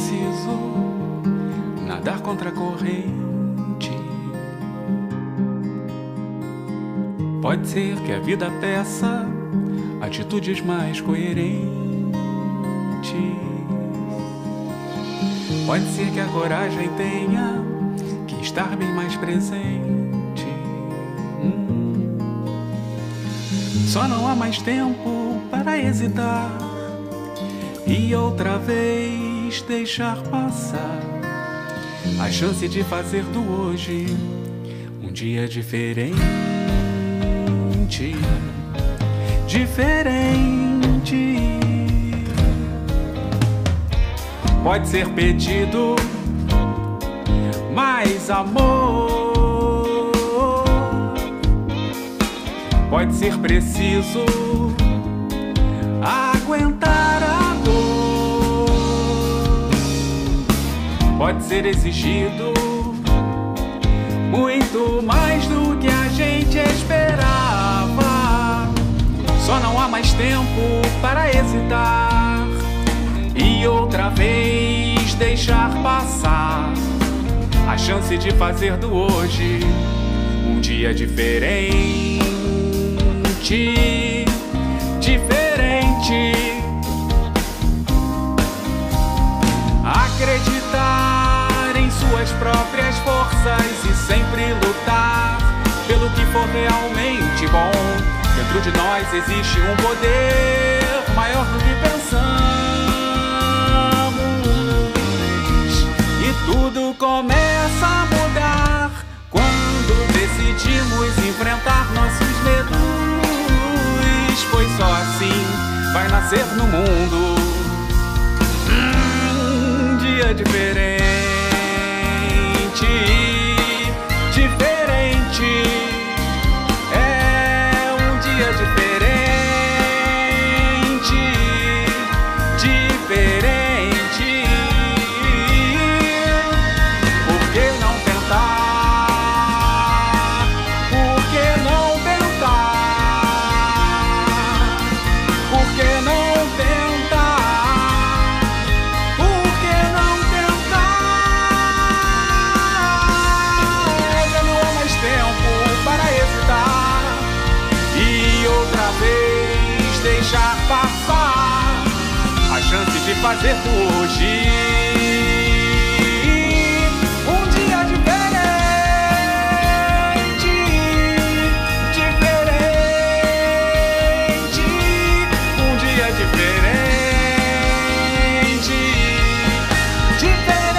preciso nadar contra a corrente. Pode ser que a vida peça atitudes mais coerentes. Pode ser que a coragem tenha que estar bem mais presente. Só não há mais tempo para hesitar e outra vez deixar passar a chance de fazer do hoje um dia diferente. Diferente. Pode ser pedido mais amor. Pode ser preciso aguentar a dor. Pode ser exigido muito mais do que a gente esperava. Só não há mais tempo para hesitar e outra vez deixar passar a chance de fazer do hoje um dia diferente. Diferente. Acreditar em suas próprias forças e sempre lutar pelo que for realmente bom. Dentro de nós existe um poder maior do que pensamos. E tudo começa a mudar quando decidimos enfrentar nossos medos. Pois só assim vai nascer no mundo um dia diferente. Diferente. É um dia diferente. Diferente. Por que não tentar? Por que não tentar? Por que não tentar? Por que não tentar? Já não há mais tempo para hesitar e outra vez deixar passar a chance de fazer do hoje um dia diferente. Diferente. Um dia diferente. Diferente.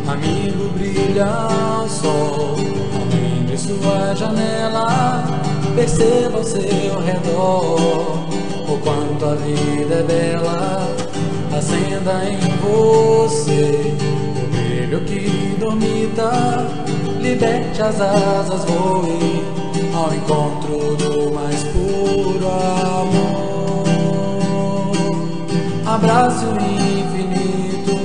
Amigo, brilha o sol, abrindo sua janela, perceba ao seu redor o quanto a vida é bela. Acenda em você o brilho que dormita, liberte as asas, voe ao encontro do mais puro amor. Abrace o infinito,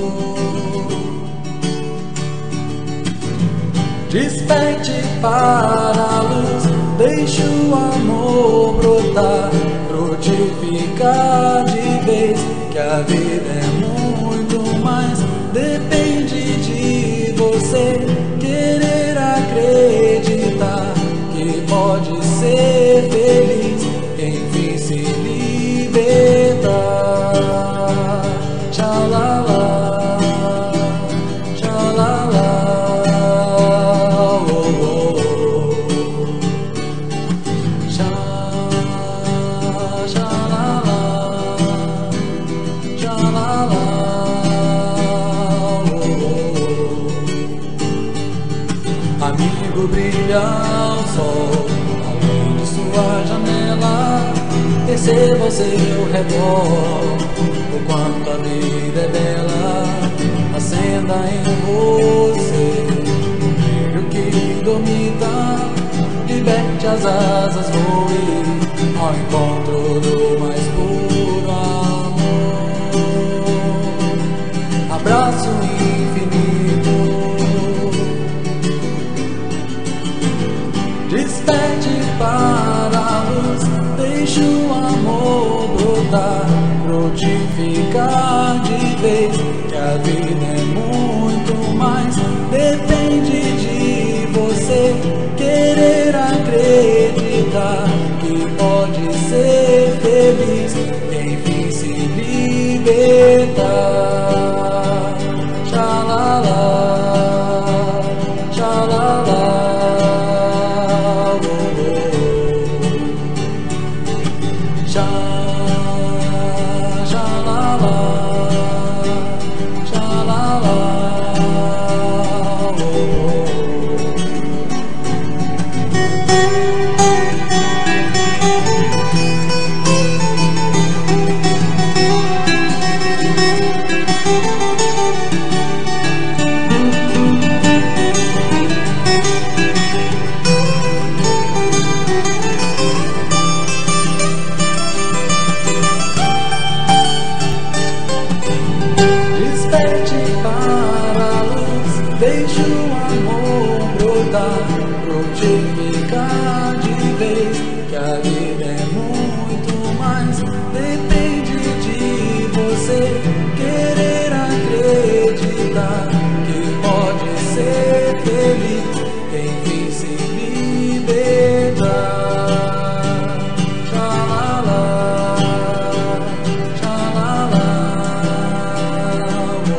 desperte para a luz, deixe o amor brotar, frutificar de vez, que a vida é muito mais. Depende de você querer acreditar que pode ser feliz, enfim se libertar. Tchalala, tchalala. amigo, brilha o sol além de sua janela. Perceba ao seu redor o quanto a vida é bela. Acenda em você o brilho que dormita, liberte as asas, voe ao encontro do mais puro amor. Abraço infinito, desperte para a luz, deixe o amor brotar, frutificar de vez, que a vida é muito mais. Depende de você querer acreditar que pode ser feliz, enfim se libertar. Tchalala, tchalala, oh, oh. Tchalala, tchalala, oh, oh. Deixe o amor brotar, frutificar de vez, que a vida é muito mais. Depende de você querer acreditar que pode ser feliz, enfim se libertar. Tchalala, tchalala, oh, oh.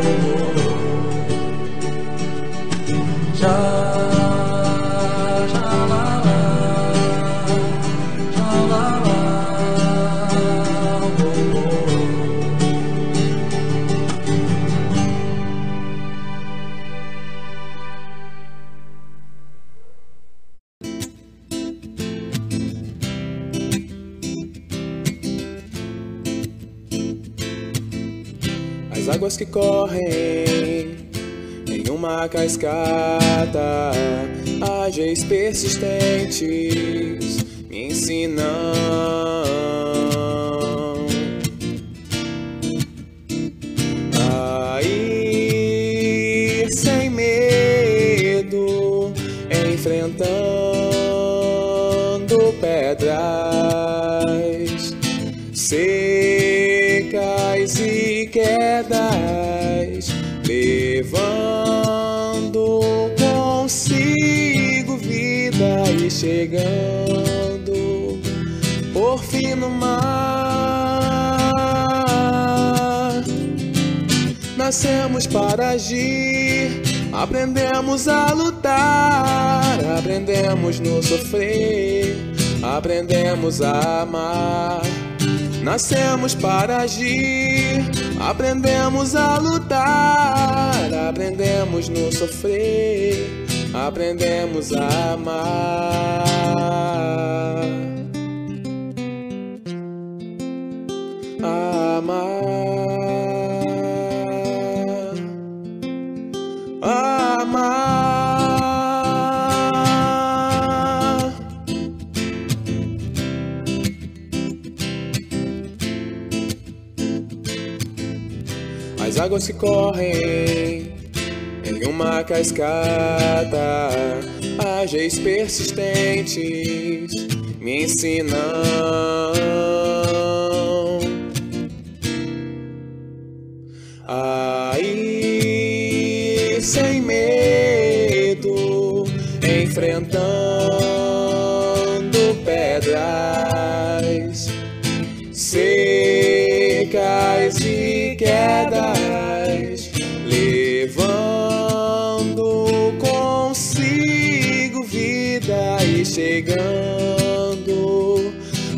As águas que correm em uma cascata, ágeis persistentes me ensinam a ir sem medo, enfrentando pedras secas e quedas, levando consigo vida e chegando por fim no mar. Nascemos para agir, aprendemos a lutar, aprendemos no sofrer, aprendemos a amar. Nascemos para agir, aprendemos a lutar, aprendemos no sofrer, aprendemos a amar. A amar. A amar. As águas que correm em uma cascata, ágeis persistentes me ensinam a ir sem medo, enfrentando pedras secas e quedas, levando consigo vida e chegando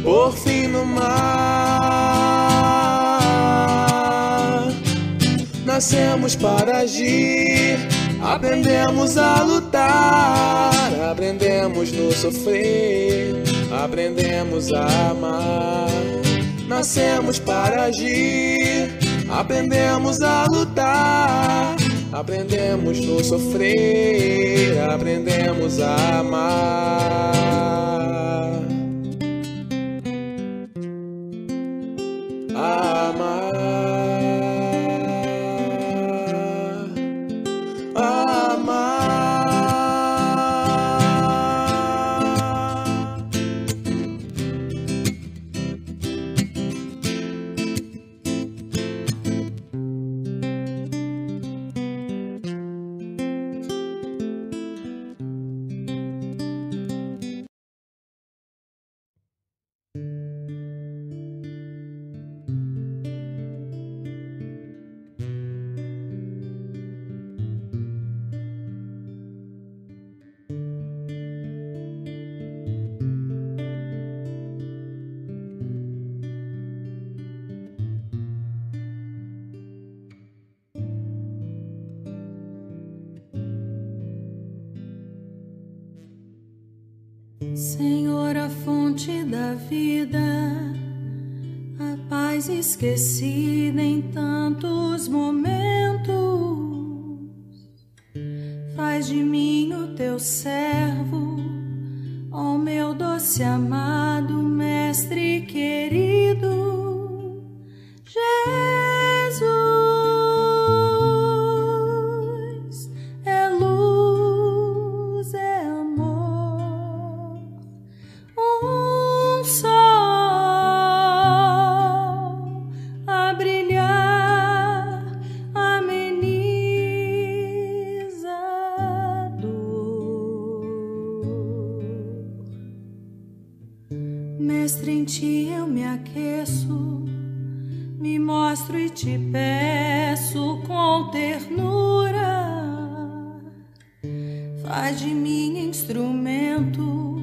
por fim no mar. Nascemos para agir, Aprendemos a lutar, aprendemos no sofrer, aprendemos a amar. Nascemos para agir, aprendemos a lutar, aprendemos no sofrer, aprendemos a amar. Amar. Senhor, a fonte da vida, a paz esquecida em tantos momentos, faz de mim o teu servo, ó meu doce amado mestre querido, Jesus. É luz, é amor, um sol a brilhar, ameniza a dor. Mestre, em ti eu me aqueço, me mostro e te peço com ternura. Faz de mim instrumento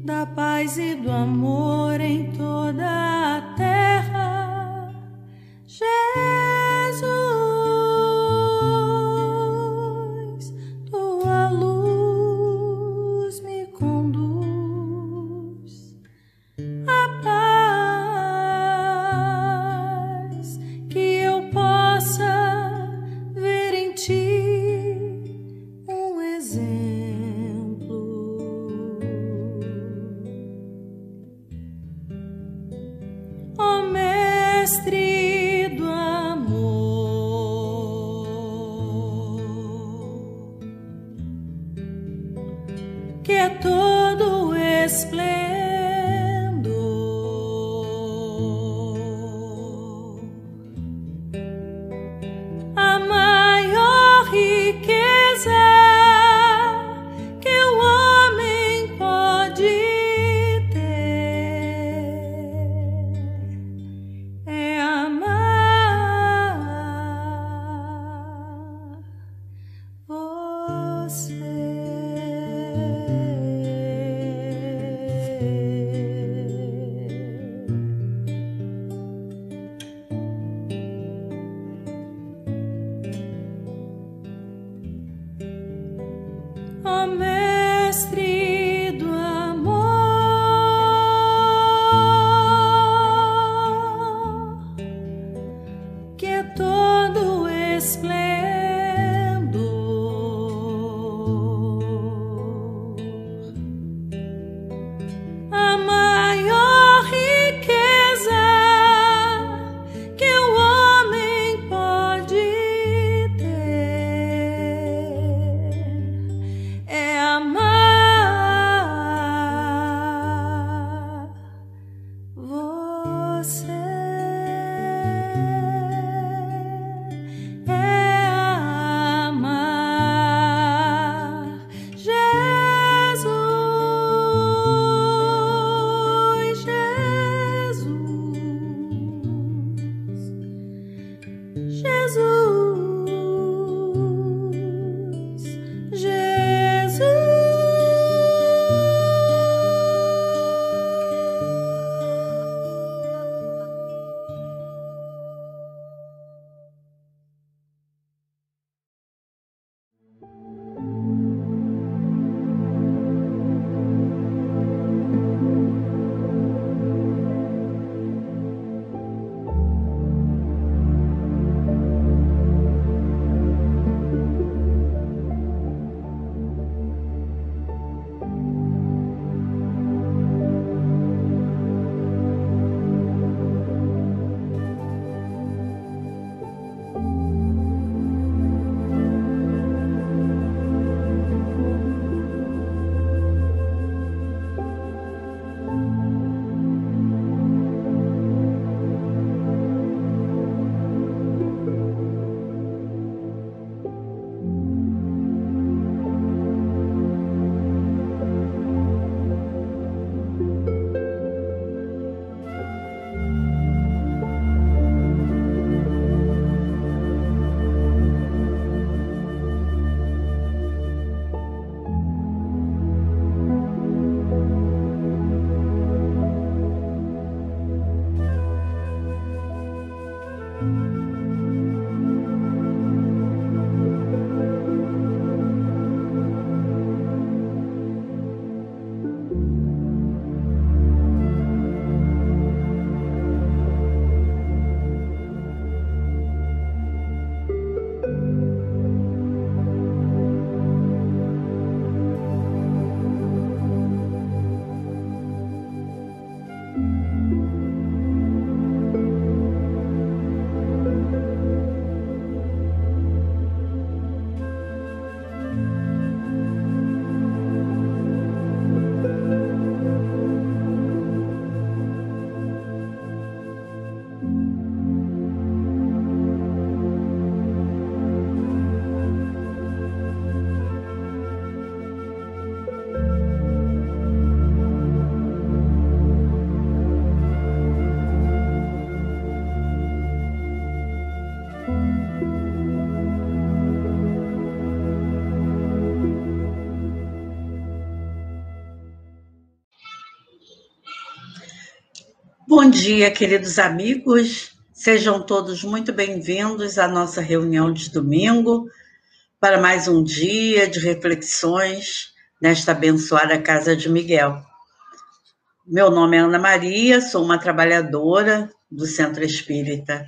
da paz e do amor em toda a terra. Jesus, tua luz me conduz à paz, que eu possa ver em ti um exemplo. Ó mestre do amor, que é todo esplendor, a maior riqueza que o homem pode ter é amar você. Ó mestre do amor, que é todo esplendor, a maior riqueza que o homem pode ter é amar Bom dia, queridos amigos. Sejam todos muito bem-vindos à nossa reunião de domingo para mais um dia de reflexões nesta abençoada Casa de Miguel. Meu nome é Ana Maria, sou uma trabalhadora do Centro Espírita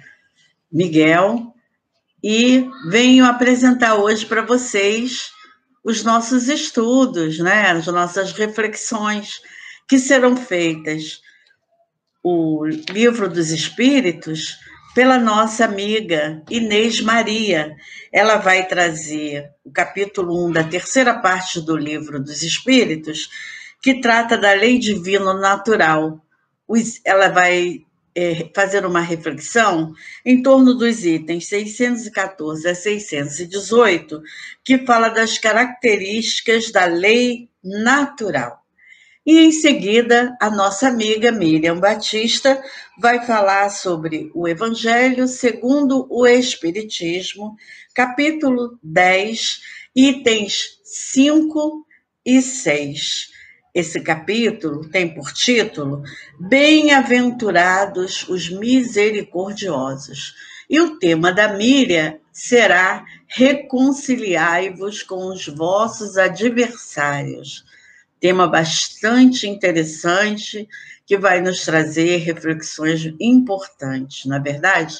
Miguel e venho apresentar hoje para vocês os nossos estudos, as nossas reflexões que serão feitas o Livro dos Espíritos pela nossa amiga Inês Maria. Ela vai trazer o capítulo 1 da terceira parte do Livro dos Espíritos, que trata da lei divina natural. Ela vai fazer uma reflexão em torno dos itens 614 a 618, que fala das características da lei natural. E, em seguida, a nossa amiga Miriam Batista vai falar sobre o Evangelho segundo o Espiritismo, capítulo 10, itens 5 e 6. Esse capítulo tem por título Bem-aventurados os misericordiosos. E o tema da Miriam será Reconciliai-vos com os vossos adversários. Tema bastante interessante, que vai nos trazer reflexões importantes, não é verdade?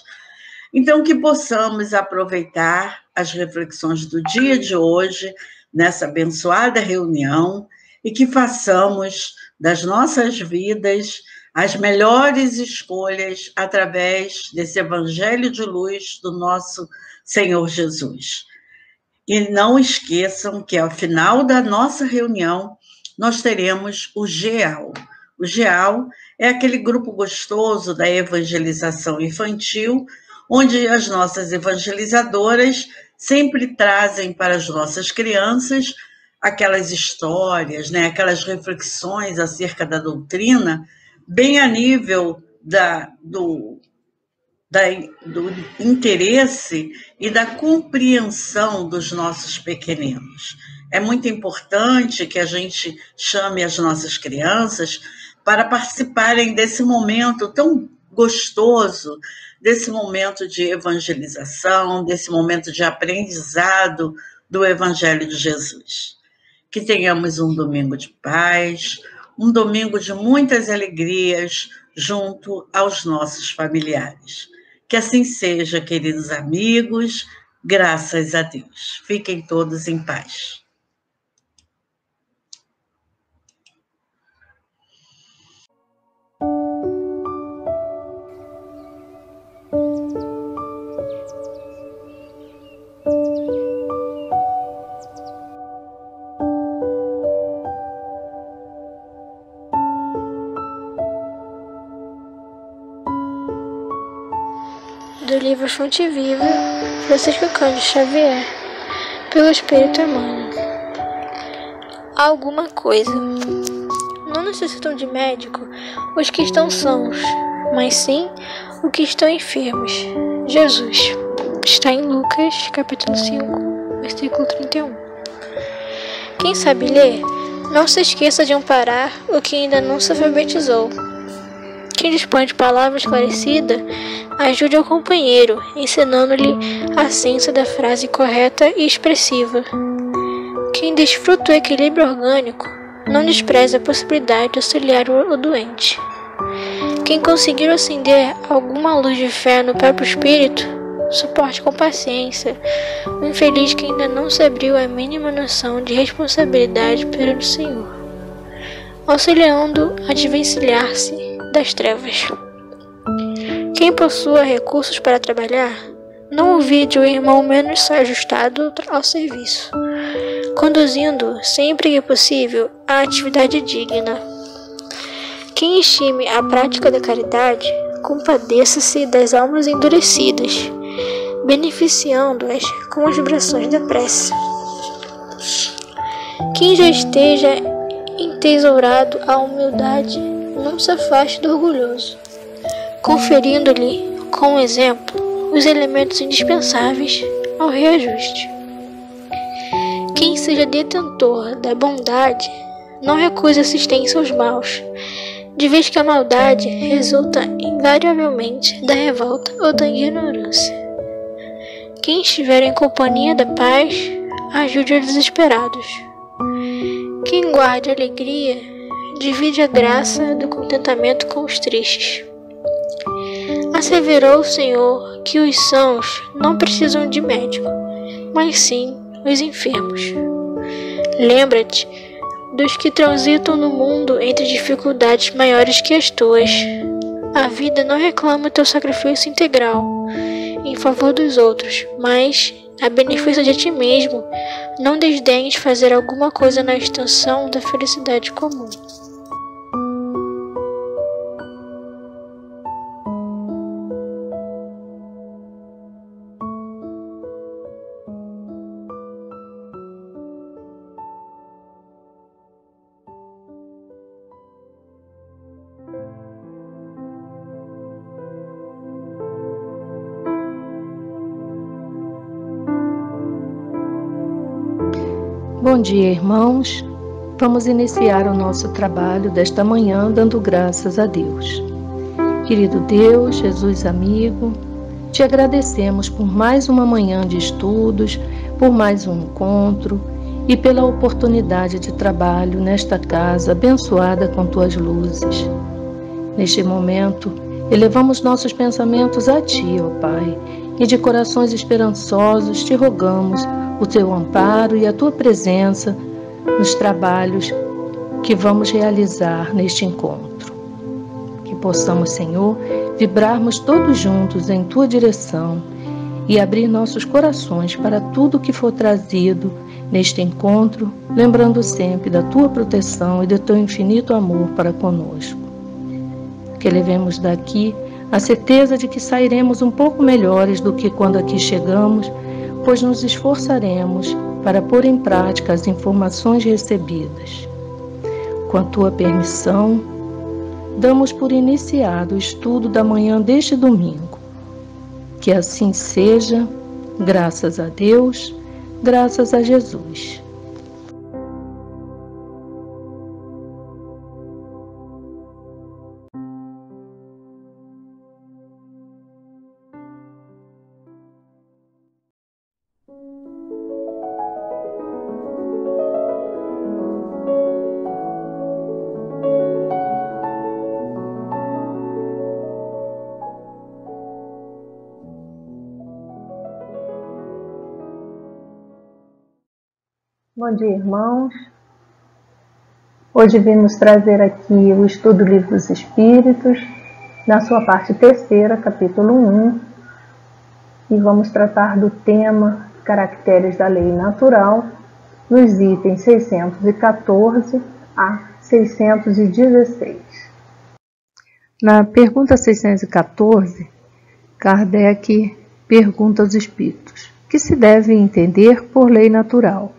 Então, que possamos aproveitar as reflexões do dia de hoje, nessa abençoada reunião, e que façamos das nossas vidas as melhores escolhas através desse Evangelho de luz do nosso Senhor Jesus. E não esqueçam que, ao final da nossa reunião, nós teremos o GEAL. O GEAL é aquele grupo gostoso da evangelização infantil, onde as nossas evangelizadoras sempre trazem para as nossas crianças aquelas histórias, aquelas reflexões acerca da doutrina, bem a nível do interesse e da compreensão dos nossos pequeninos. É muito importante que a gente chame as nossas crianças para participarem desse momento tão gostoso, desse momento de evangelização, desse momento de aprendizado do Evangelho de Jesus. Que tenhamos um domingo de paz, um domingo de muitas alegrias junto aos nossos familiares. Que assim seja, queridos amigos, graças a Deus. Fiquem todos em paz. Do livro Fonte Viva, Francisco Cândido Xavier, pelo Espírito Emmanuel. Alguma coisa. Não necessitam de médico os que estão sãos, mas sim os que estão enfermos. Jesus. Está em Lucas, capítulo 5, versículo 31. Quem sabe ler, não se esqueça de amparar o que ainda não se alfabetizou. Quem dispõe de palavra esclarecida, ajude ao companheiro, ensinando-lhe a ciência da frase correta e expressiva. Quem desfruta o equilíbrio orgânico, não despreze a possibilidade de auxiliar o doente. Quem conseguir acender alguma luz de fé no próprio espírito, suporte com paciência o infeliz que ainda não se abriu a mínima noção de responsabilidade perante o Senhor, auxiliando a desvencilhar-se das trevas. Quem possua recursos para trabalhar, não ouvide o irmão menos ajustado ao serviço, conduzindo, sempre que possível, a atividade digna. Quem estime a prática da caridade, compadeça-se das almas endurecidas, beneficiando-as com as vibrações da prece. Quem já esteja entesourado à humildade, não se afaste do orgulhoso, conferindo-lhe, com exemplo, os elementos indispensáveis ao reajuste. Quem seja detentor da bondade, não recuse assistência aos maus, de vez que a maldade resulta invariavelmente da revolta ou da ignorância. Quem estiver em companhia da paz, ajude os desesperados. Quem guarde a alegria, divide a graça do contentamento com os tristes. Asseverou o Senhor que os sãos não precisam de médico, mas sim os enfermos. Lembra-te dos que transitam no mundo entre dificuldades maiores que as tuas. A vida não reclama teu sacrifício integral em favor dos outros, mas, a benefício de ti mesmo, não desdenhes fazer alguma coisa na extensão da felicidade comum. Bom dia, irmãos. Vamos iniciar o nosso trabalho desta manhã dando graças a Deus. Querido Deus, Jesus amigo, te agradecemos por mais uma manhã de estudos, por mais um encontro e pela oportunidade de trabalho nesta casa abençoada com tuas luzes. Neste momento, elevamos nossos pensamentos a ti, ó Pai, e de corações esperançosos te rogamos o teu amparo e a tua presença nos trabalhos que vamos realizar neste encontro. Que possamos, Senhor, vibrarmos todos juntos em tua direção e abrir nossos corações para tudo que for trazido neste encontro, lembrando sempre da tua proteção e do teu infinito amor para conosco. Que levemos daqui a certeza de que sairemos um pouco melhores do que quando aqui chegamos, pois nos esforçaremos para pôr em prática as informações recebidas. Com a tua permissão, damos por iniciado o estudo da manhã deste domingo. Que assim seja, graças a Deus, graças a Jesus. Bom dia, irmãos. Hoje vimos trazer aqui o estudo do Livro dos Espíritos, na sua parte terceira, capítulo 1, e vamos tratar do tema Caracteres da Lei Natural, nos itens 614 a 616. Na pergunta 614, Kardec pergunta aos espíritos: que se deve entender por lei natural?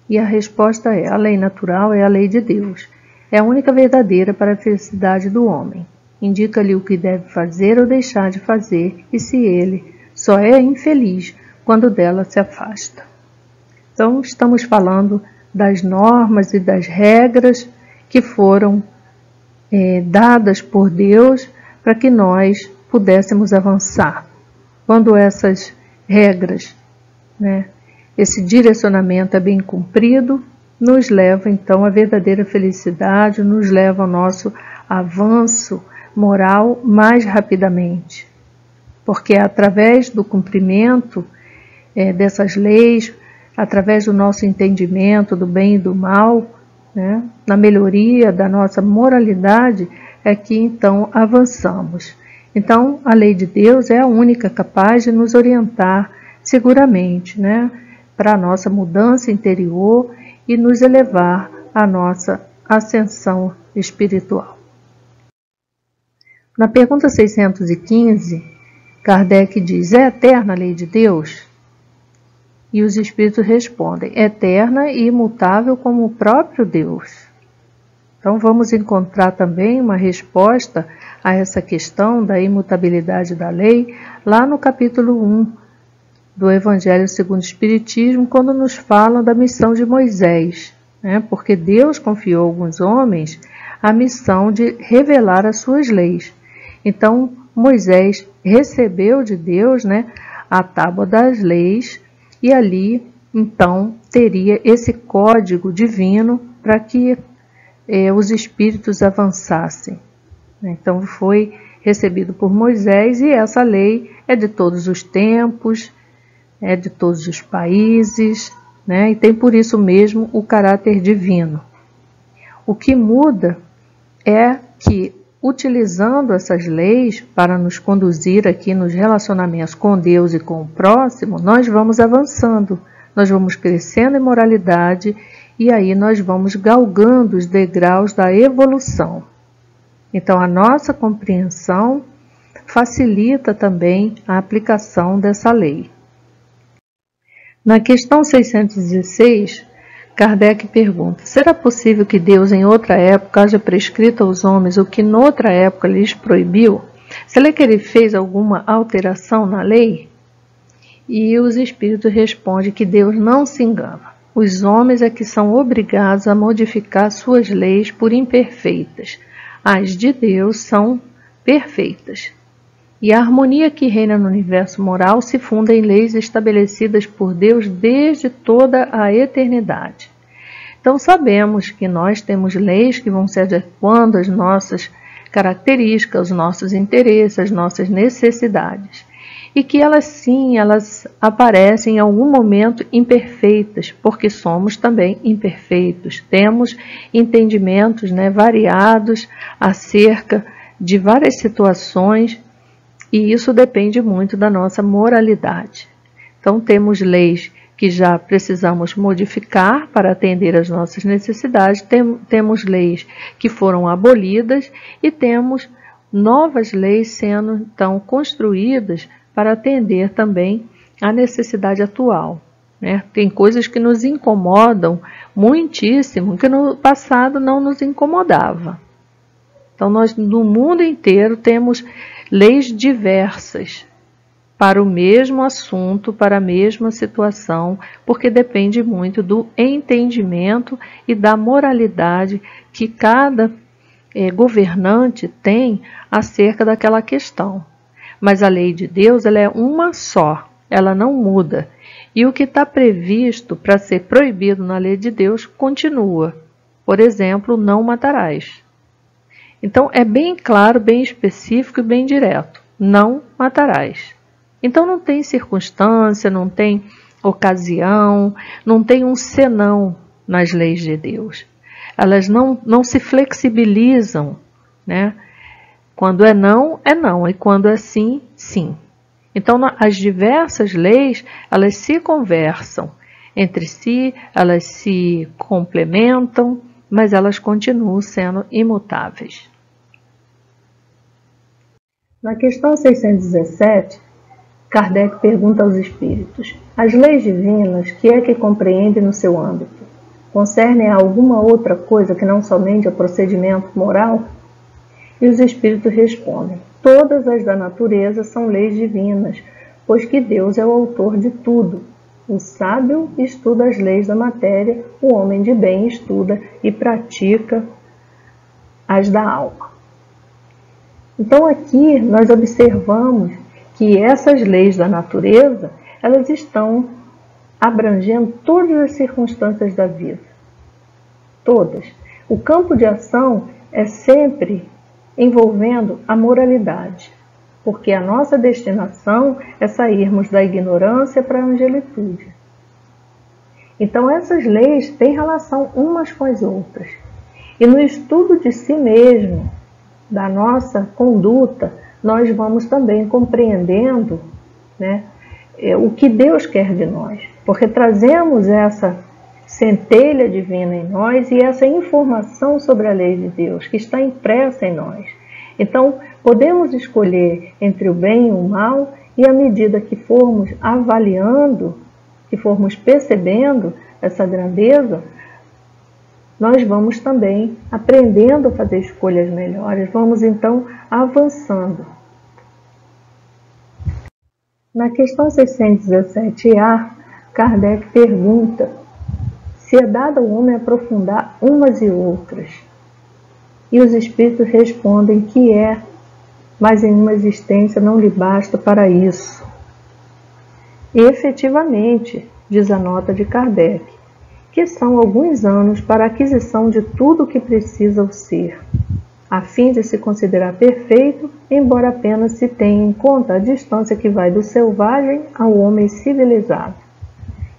E a resposta é: a lei natural é a lei de Deus. É a única verdadeira para a felicidade do homem. Indica-lhe o que deve fazer ou deixar de fazer, e se ele só é infeliz quando dela se afasta. Então, estamos falando das normas e das regras que foram dadas por Deus para que nós pudéssemos avançar. Quando essas regras, esse direcionamento é bem cumprido, nos leva então à verdadeira felicidade, nos leva ao nosso avanço moral mais rapidamente. Porque é através do cumprimento dessas leis, através do nosso entendimento do bem e do mal, na melhoria da nossa moralidade, é que então avançamos. Então, a lei de Deus é a única capaz de nos orientar seguramente, para a nossa mudança interior e nos elevar à nossa ascensão espiritual. Na pergunta 615, Kardec diz: é eterna a lei de Deus? E os espíritos respondem: eterna e imutável como o próprio Deus. Então vamos encontrar também uma resposta a essa questão da imutabilidade da lei lá no capítulo 1 do Evangelho segundo o Espiritismo, quando nos falam da missão de Moisés, porque Deus confiou a alguns homens a missão de revelar as suas leis. Então, Moisés recebeu de Deus, né, a tábua das leis, e ali, então, teria esse código divino para que os espíritos avançassem. Então, foi recebido por Moisés, e essa lei é de todos os tempos, é de todos os países, né, e tem por isso mesmo o caráter divino. O que muda é que, utilizando essas leis para nos conduzir aqui nos relacionamentos com Deus e com o próximo, nós vamos avançando, nós vamos crescendo em moralidade, e aí nós vamos galgando os degraus da evolução. Então, a nossa compreensão facilita também a aplicação dessa lei. Na questão 616, Kardec pergunta: será possível que Deus em outra época haja prescrito aos homens o que noutra época lhes proibiu? Será que ele fez alguma alteração na lei? E os espíritos respondem que Deus não se engana. Os homens é que são obrigados a modificar suas leis por imperfeitas. As de Deus são perfeitas. E a harmonia que reina no universo moral se funda em leis estabelecidas por Deus desde toda a eternidade. Então sabemos que nós temos leis que vão se adequando às nossas características, aos nossos interesses, às nossas necessidades. E que elas sim, elas aparecem em algum momento imperfeitas, porque somos também imperfeitos. Temos entendimentos, né, variados acerca de várias situações, e isso depende muito da nossa moralidade. Então temos leis que já precisamos modificar para atender às nossas necessidades, temos leis que foram abolidas e temos novas leis sendo então construídas para atender também à necessidade atual, né? Tem coisas que nos incomodam muitíssimo, que no passado não nos incomodava. Então nós no mundo inteiro temos leis diversas para o mesmo assunto, para a mesma situação, porque depende muito do entendimento e da moralidade que cada governante tem acerca daquela questão. Mas a lei de Deus, ela é uma só, ela não muda. E o que está previsto para ser proibido na lei de Deus continua. Por exemplo, não matarás. Então é bem claro, bem específico e bem direto. Não matarás. Então não tem circunstância, não tem ocasião, não tem um senão nas leis de Deus. Elas não se flexibilizam, né? Quando é não, e quando é sim, sim. Então as diversas leis, elas se conversam entre si, elas se complementam, mas elas continuam sendo imutáveis. Na questão 617, Kardec pergunta aos espíritos: as leis divinas, que é que compreende no seu âmbito? Concernem a alguma outra coisa que não somente ao procedimento moral? E os espíritos respondem: todas as da natureza são leis divinas, pois que Deus é o autor de tudo. O sábio estuda as leis da matéria, o homem de bem estuda e pratica as da alma. Então aqui nós observamos que essas leis da natureza, elas estão abrangendo todas as circunstâncias da vida. Todas. O campo de ação é sempre envolvendo a moralidade, porque a nossa destinação é sairmos da ignorância para a angelitude. Então essas leis têm relação umas com as outras. E no estudo de si mesmo, da nossa conduta, nós vamos também compreendendo, né, o que Deus quer de nós, porque trazemos essa centelha divina em nós e essa informação sobre a lei de Deus que está impressa em nós. Então, podemos escolher entre o bem e o mal, e à medida que formos avaliando, que formos percebendo essa grandeza, nós vamos também aprendendo a fazer escolhas melhores, vamos então avançando. Na questão 617A, Kardec pergunta se é dado ao homem aprofundar umas e outras. E os espíritos respondem que é, mas em uma existência não lhe basta para isso. E efetivamente, diz a nota de Kardec, que são alguns anos para a aquisição de tudo o que precisa o ser, a fim de se considerar perfeito, embora apenas se tenha em conta a distância que vai do selvagem ao homem civilizado.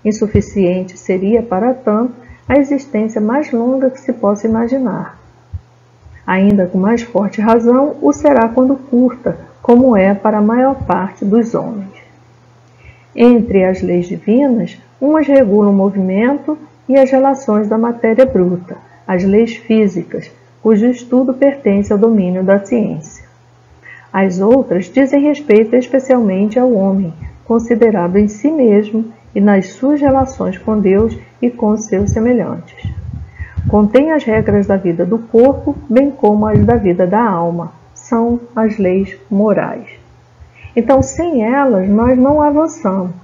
Insuficiente seria, para tanto, a existência mais longa que se possa imaginar. Ainda com mais forte razão, o será quando curta, como é para a maior parte dos homens. Entre as leis divinas, umas regulam o movimento e as relações da matéria bruta, as leis físicas, cujo estudo pertence ao domínio da ciência. As outras dizem respeito especialmente ao homem, considerado em si mesmo e nas suas relações com Deus e com seus semelhantes. Contém as regras da vida do corpo, bem como as da vida da alma. São as leis morais. Então, sem elas, nós não avançamos.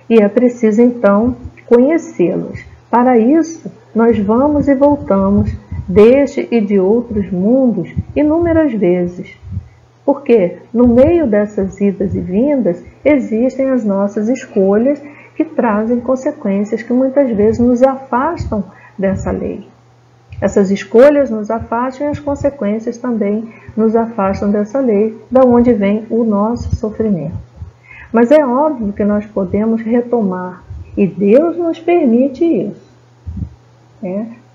E é preciso, então, conhecê-las. Para isso, nós vamos e voltamos deste e de outros mundos inúmeras vezes. Porque, no meio dessas idas e vindas, existem as nossas escolhas que trazem consequências que muitas vezes nos afastam dessa lei. Essas escolhas nos afastam e as consequências também nos afastam dessa lei, da onde vem o nosso sofrimento. Mas é óbvio que nós podemos retomar, e Deus nos permite isso.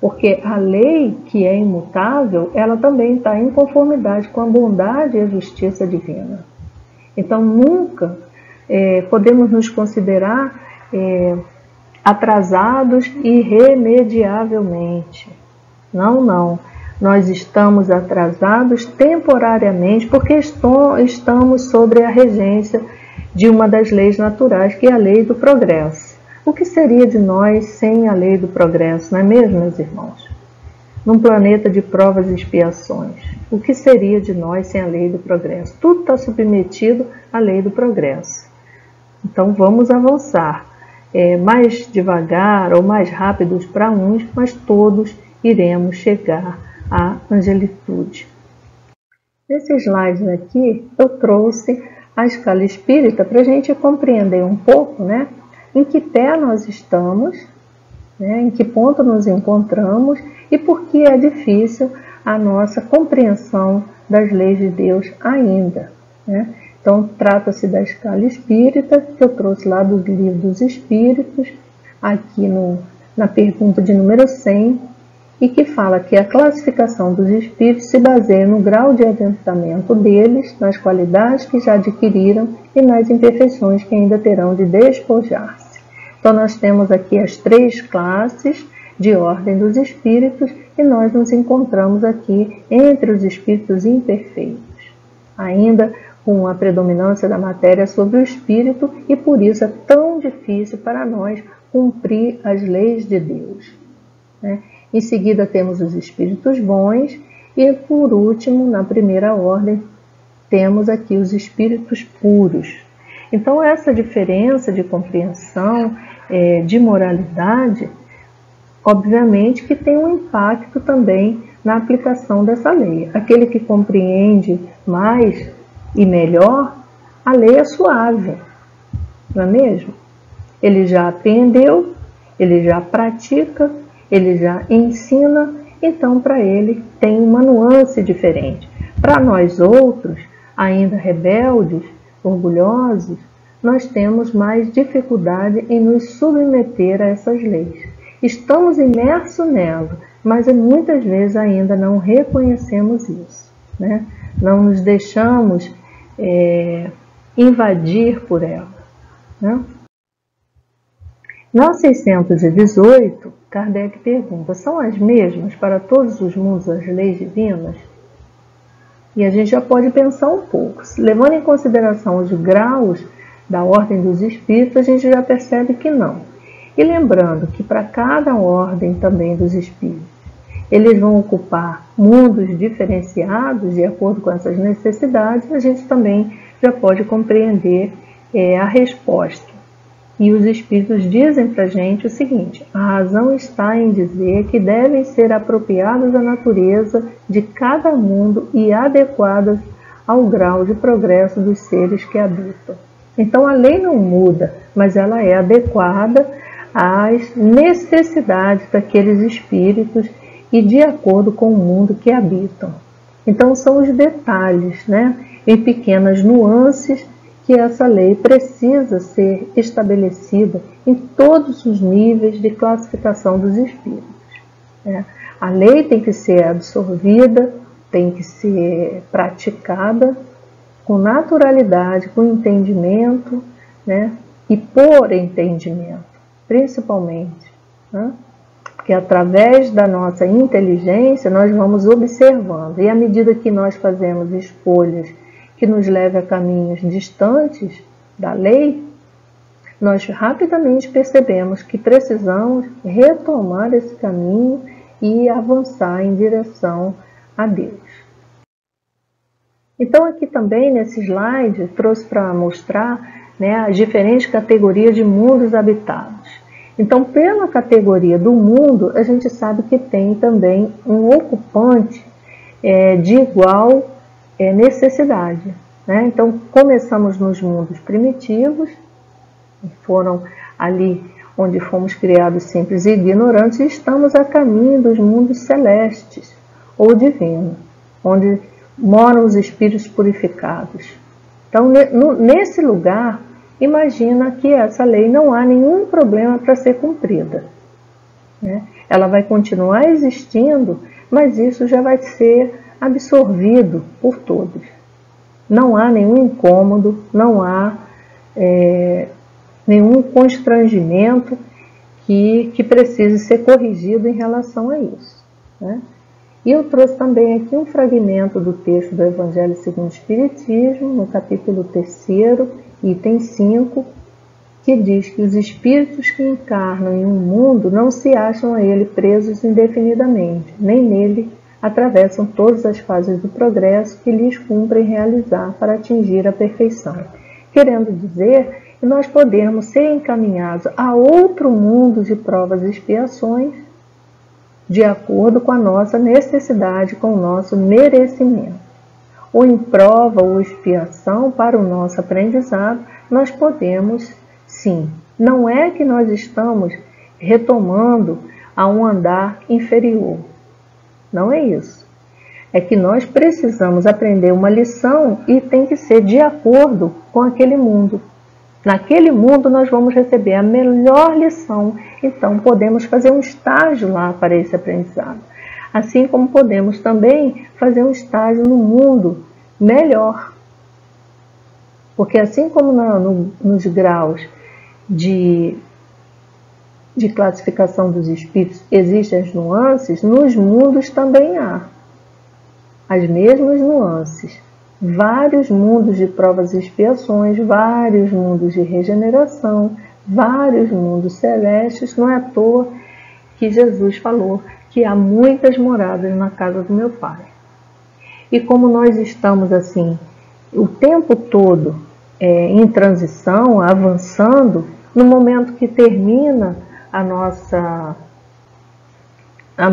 Porque a lei que é imutável, ela também está em conformidade com a bondade e a justiça divina. Então, nunca podemos nos considerar atrasados irremediavelmente. Não. Nós estamos atrasados temporariamente porque estamos sobre a regência de uma das leis naturais, que é a lei do progresso. O que seria de nós sem a lei do progresso, não é mesmo, meus irmãos? Num planeta de provas e expiações, o que seria de nós sem a lei do progresso? Tudo está submetido à lei do progresso. Então vamos avançar, mais devagar ou mais rápidos para uns, mas todos iremos chegar à angelitude. Nesse slide aqui, eu trouxe a escala espírita para a gente compreender um pouco, em que pé nós estamos, em que ponto nos encontramos e por que é difícil a nossa compreensão das leis de Deus ainda. Então, trata-se da escala espírita, que eu trouxe lá do Livro dos Espíritos, aqui na pergunta de número 100, e que fala que a classificação dos espíritos se baseia no grau de adiantamento deles, nas qualidades que já adquiriram e nas imperfeições que ainda terão de despojar-se. Então, nós temos aqui as 3 classes de ordem dos espíritos e nós nos encontramos aqui entre os espíritos imperfeitos, ainda com a predominância da matéria sobre o espírito, e por isso é tão difícil para nós cumprir as leis de Deus. Em seguida temos os espíritos bons e, por último, na primeira ordem, temos aqui os espíritos puros. Então, essa diferença de compreensão, de moralidade, obviamente que tem um impacto também na aplicação dessa lei. Aquele que compreende mais e melhor, a lei é suave, não é mesmo? Ele já aprendeu, ele já pratica, ele já ensina, então para ele tem uma nuance diferente. Para nós outros, ainda rebeldes, orgulhosos, nós temos mais dificuldade em nos submeter a essas leis. Estamos imersos nela, mas muitas vezes ainda não reconhecemos isso, Não nos deixamos invadir por ela. Na 618, Kardec pergunta: são as mesmas para todos os mundos as leis divinas? E a gente já pode pensar um pouco. Levando em consideração os graus da ordem dos espíritos, a gente já percebe que não. E lembrando que para cada ordem também dos espíritos, eles vão ocupar mundos diferenciados de acordo com essas necessidades, a gente também já pode compreender a resposta. E os Espíritos dizem para a gente o seguinte: a razão está em dizer que devem ser apropriadas à natureza de cada mundo e adequadas ao grau de progresso dos seres que habitam. Então a lei não muda, mas ela é adequada às necessidades daqueles espíritos e de acordo com o mundo que habitam. Então são os detalhes, né, em pequenas nuances, que essa lei precisa ser estabelecida em todos os níveis de classificação dos espíritos. A lei tem que ser absorvida, tem que ser praticada com naturalidade, com entendimento, né? E por entendimento, principalmente. Né? Porque através da nossa inteligência nós vamos observando. E à medida que nós fazemos escolhas que nos levem a caminhos distantes da lei, nós rapidamente percebemos que precisamos retomar esse caminho e avançar em direção a Deus. Então aqui também nesse slide eu trouxe para mostrar, né, as diferentes categorias de mundos habitados. Então pela categoria do mundo a gente sabe que tem também um ocupante de igual necessidade. Né? Então começamos nos mundos primitivos, foram ali onde fomos criados simples e ignorantes, e estamos a caminho dos mundos celestes ou divinos, onde moram os espíritos purificados. Então, nesse lugar, imagina que essa lei não há nenhum problema para ser cumprida. Né? Ela vai continuar existindo, mas isso já vai ser absorvido por todos. Não há nenhum incômodo, não há nenhum constrangimento que precise ser corrigido em relação a isso. Né? E eu trouxe também aqui um fragmento do texto do Evangelho segundo o Espiritismo, no capítulo 3º, item 5, que diz que os espíritos que encarnam em um mundo não se acham a ele presos indefinidamente, nem nele atravessam todas as fases do progresso que lhes cumprem realizar para atingir a perfeição. Querendo dizer que nós podemos ser encaminhados a outro mundo de provas e expiações de acordo com a nossa necessidade, com o nosso merecimento. Ou em prova ou expiação para o nosso aprendizado, nós podemos, sim. Não é que nós estamos retomando a um andar inferior. Não é isso. É que nós precisamos aprender uma lição e tem que ser de acordo com aquele mundo. Naquele mundo nós vamos receber a melhor lição, então podemos fazer um estágio lá para esse aprendizado. Assim como podemos também fazer um estágio no mundo melhor. Porque assim como nos graus de classificação dos espíritos existem as nuances, nos mundos também há as mesmas nuances. Vários mundos de provas e expiações, vários mundos de regeneração, vários mundos celestes. Não é à toa que Jesus falou que há muitas moradas na casa do meu Pai. E como nós estamos assim, o tempo todo em transição, avançando, no momento que termina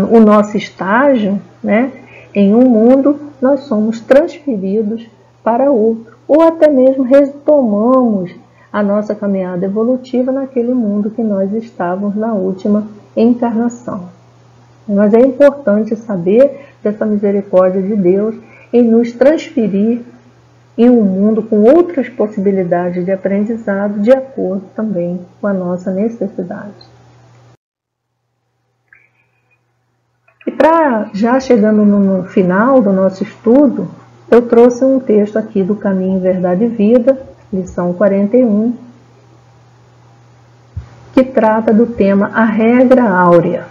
o nosso estágio, né, em um mundo, nós somos transferidos para outro, ou até mesmo retomamos a nossa caminhada evolutiva naquele mundo que nós estávamos na última encarnação. Mas é importante saber dessa misericórdia de Deus em nos transferir em um mundo com outras possibilidades de aprendizado, de acordo também com a nossa necessidade. E já chegando no final do nosso estudo, eu trouxe um texto aqui do Caminho, Verdade e Vida, lição 41, que trata do tema A Regra Áurea.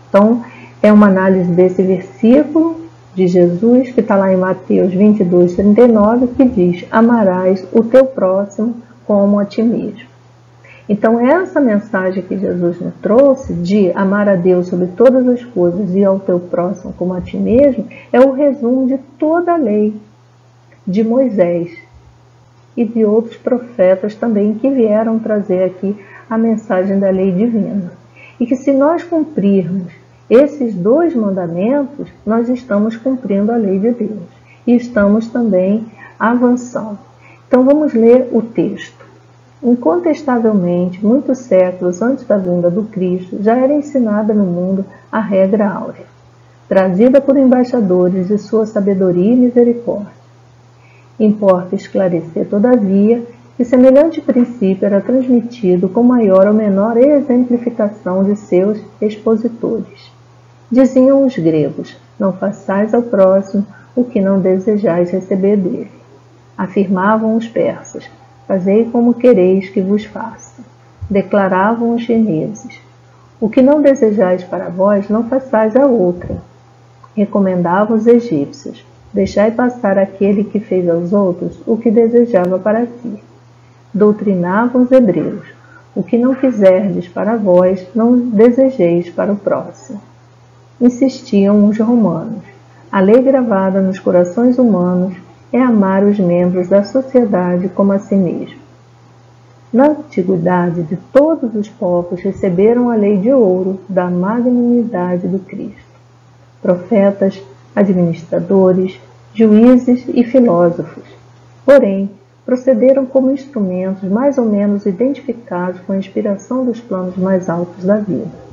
Então, é uma análise desse versículo de Jesus, que está lá em Mateus 22, 39, que diz: amarás o teu próximo como a ti mesmo. Então, essa mensagem que Jesus nos trouxe, de amar a Deus sobre todas as coisas e ao teu próximo como a ti mesmo, é o resumo de toda a lei de Moisés. e de outros profetas também que vieram trazer aqui a mensagem da lei divina. E que se nós cumprirmos esses 2 mandamentos, nós estamos cumprindo a lei de Deus e estamos também avançando. Então vamos ler o texto. Incontestavelmente, muitos séculos antes da vinda do Cristo, já era ensinada no mundo a regra áurea, trazida por embaixadores de sua sabedoria e misericórdia. Importa esclarecer, todavia, que semelhante princípio era transmitido com maior ou menor exemplificação de seus expositores. Diziam os gregos: não façais ao próximo o que não desejais receber dele. Afirmavam os persas: fazei como quereis que vos faça. Declaravam os chineses: o que não desejais para vós, não façais a outrem. Recomendavam os egípcios: deixai passar aquele que fez aos outros o que desejava para si. Doutrinavam os hebreus: o que não quiserdes para vós, não desejeis para o próximo. Insistiam os romanos: a lei gravada nos corações humanos é amar os membros da sociedade como a si mesmo. Na antiguidade de todos os povos receberam a lei de ouro da magnanimidade do Cristo. Profetas, administradores, juízes e filósofos, porém, procederam como instrumentos mais ou menos identificados com a inspiração dos planos mais altos da vida.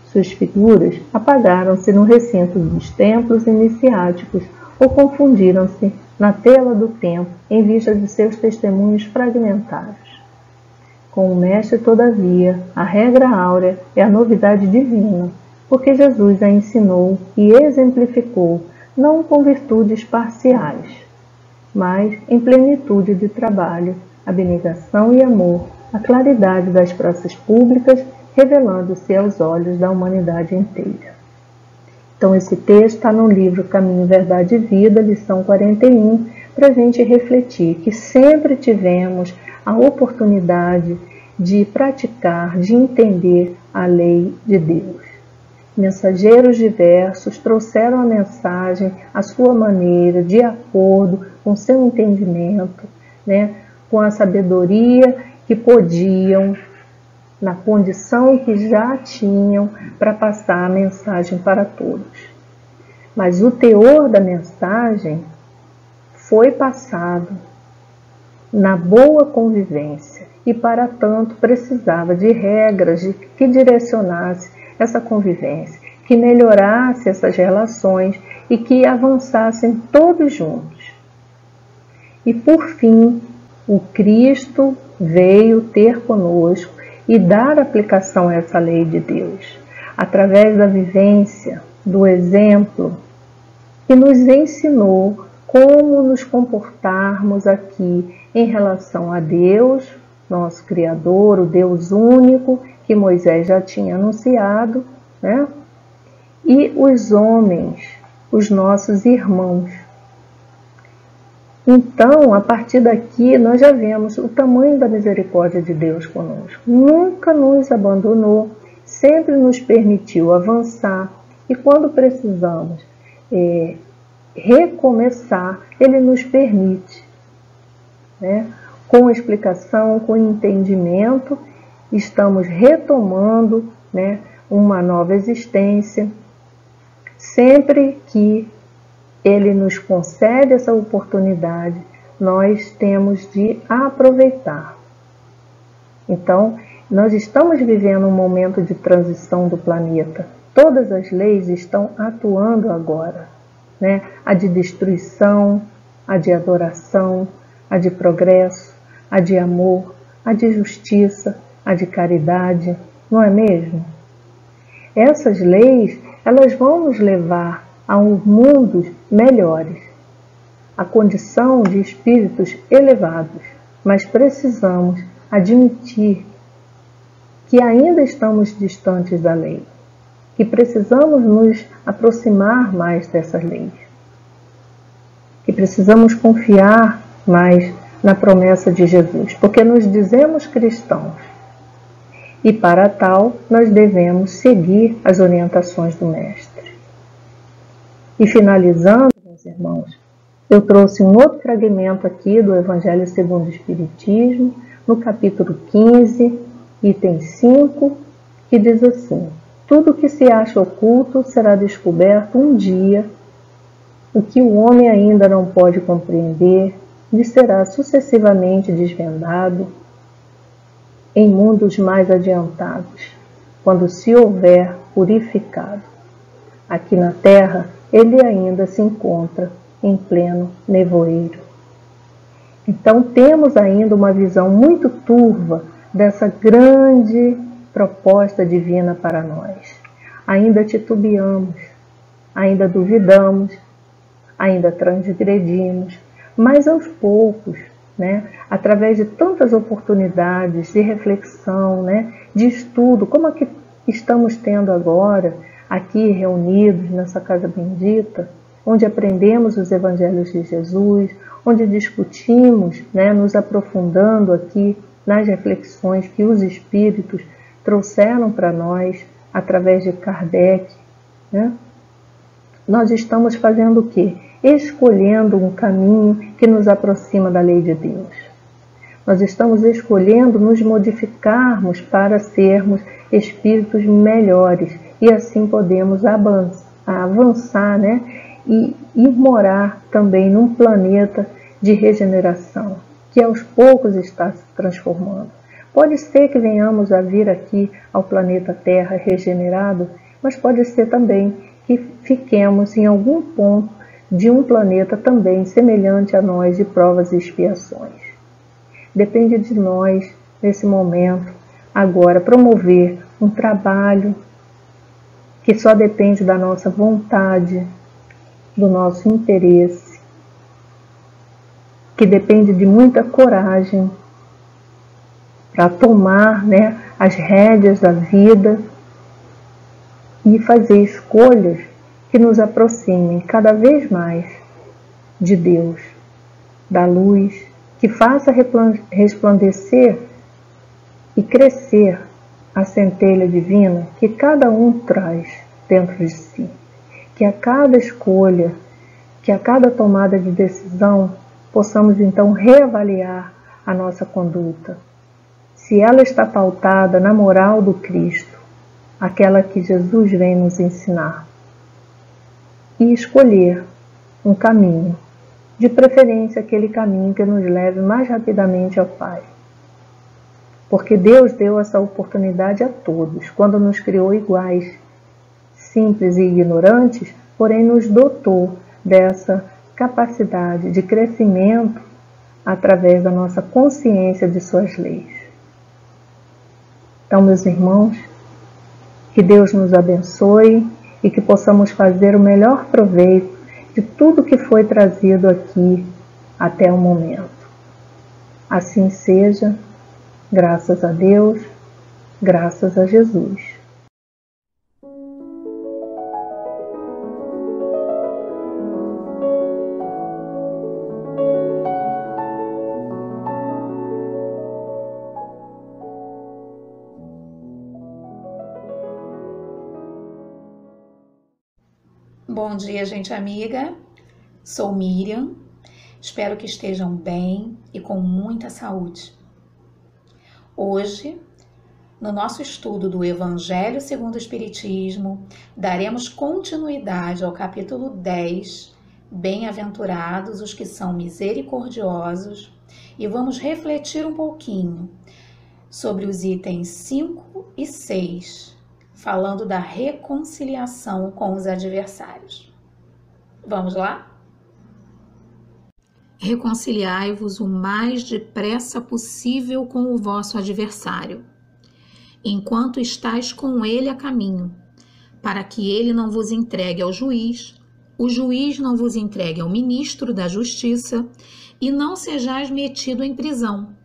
Suas figuras apagaram-se no recinto dos templos iniciáticos ou confundiram-se na tela do tempo em vista de seus testemunhos fragmentários. Com o Mestre, todavia, a regra áurea é a novidade divina, porque Jesus a ensinou e exemplificou, não com virtudes parciais, mas em plenitude de trabalho, abnegação e amor, a claridade das praças públicas, revelando-se aos olhos da humanidade inteira. Então esse texto está no livro Caminho, Verdade e Vida, lição 41, para a gente refletir que sempre tivemos a oportunidade de praticar, de entender a lei de Deus. Mensageiros diversos trouxeram a mensagem à sua maneira, de acordo com seu entendimento, com a sabedoria que podiam, na condição que já tinham para passar a mensagem para todos. Mas o teor da mensagem foi passado na boa convivência e, para tanto, precisava de regras que direcionasse essa convivência, que melhorasse essas relações e que avançassem todos juntos. E, por fim, o Cristo veio ter conosco e dar aplicação a essa lei de Deus, através da vivência, do exemplo, que nos ensinou como nos comportarmos aqui em relação a Deus, nosso Criador, o Deus único, que Moisés já tinha anunciado, e os homens, os nossos irmãos. Então, a partir daqui, nós já vemos o tamanho da misericórdia de Deus conosco. Nunca nos abandonou, sempre nos permitiu avançar, e quando precisamos recomeçar, Ele nos permite, com explicação, com entendimento, estamos retomando uma nova existência. Sempre que Ele nos concede essa oportunidade, nós temos de aproveitar. Então, nós estamos vivendo um momento de transição do planeta. Todas as leis estão atuando agora, a de destruição, a de adoração, a de progresso, a de amor, a de justiça, a de caridade, não é mesmo? Essas leis, elas vão nos levar a mundos melhores, a condição de espíritos elevados, mas precisamos admitir que ainda estamos distantes da lei, que precisamos nos aproximar mais dessas leis, que precisamos confiar mais na promessa de Jesus, porque nos dizemos cristãos, e para tal nós devemos seguir as orientações do Mestre. E finalizando, meus irmãos, Eu trouxe um outro fragmento aqui do Evangelho segundo o Espiritismo, no capítulo 15, item 5, que diz assim: tudo que se acha oculto será descoberto um dia. O que o homem ainda não pode compreender lhe será sucessivamente desvendado em mundos mais adiantados, quando se houver purificado. Aqui na Terra, ele ainda se encontra em pleno nevoeiro. Então temos ainda uma visão muito turva dessa grande proposta divina para nós. Ainda titubeamos, ainda duvidamos, ainda transgredimos, mas aos poucos, através de tantas oportunidades de reflexão, de estudo, como a que estamos tendo agora, aqui reunidos nessa casa bendita, onde aprendemos os evangelhos de Jesus, onde discutimos, nos aprofundando aqui nas reflexões que os espíritos trouxeram para nós através de Kardec, nós estamos fazendo o quê? Escolhendo um caminho que nos aproxima da lei de Deus. Nós estamos escolhendo nos modificarmos para sermos espíritos melhores e assim podemos avançar, e morar também num planeta de regeneração, que aos poucos está se transformando. Pode ser que venhamos a vir aqui ao planeta Terra regenerado, mas pode ser também que fiquemos em algum ponto de um planeta também semelhante a nós de provas e expiações. Depende de nós, nesse momento, agora, promover um trabalho que só depende da nossa vontade, do nosso interesse, que depende de muita coragem para tomar as rédeas da vida e fazer escolhas que nos aproximem cada vez mais de Deus, da luz, que faça resplandecer e crescer a centelha divina que cada um traz dentro de si. Que a cada escolha, que a cada tomada de decisão, possamos então reavaliar a nossa conduta. Se ela está pautada na moral do Cristo, aquela que Jesus vem nos ensinar, e escolher um caminho, de preferência aquele caminho que nos leve mais rapidamente ao Pai. Porque Deus deu essa oportunidade a todos, quando nos criou iguais, simples e ignorantes, porém nos dotou dessa capacidade de crescimento através da nossa consciência de suas leis. Então, meus irmãos, que Deus nos abençoe e que possamos fazer o melhor proveito de tudo que foi trazido aqui até o momento. Assim seja, graças a Deus, graças a Jesus. Bom dia, gente amiga. Sou Miriam. Espero que estejam bem e com muita saúde. Hoje, no nosso estudo do Evangelho segundo o Espiritismo, daremos continuidade ao capítulo 10, Bem-aventurados os que são misericordiosos, e vamos refletir um pouquinho sobre os itens 5 e 6, falando da reconciliação com os adversários. Vamos lá? Reconciliai-vos o mais depressa possível com o vosso adversário, enquanto estáis com ele a caminho, para que ele não vos entregue ao juiz, o juiz não vos entregue ao ministro da justiça, e não sejais metido em prisão.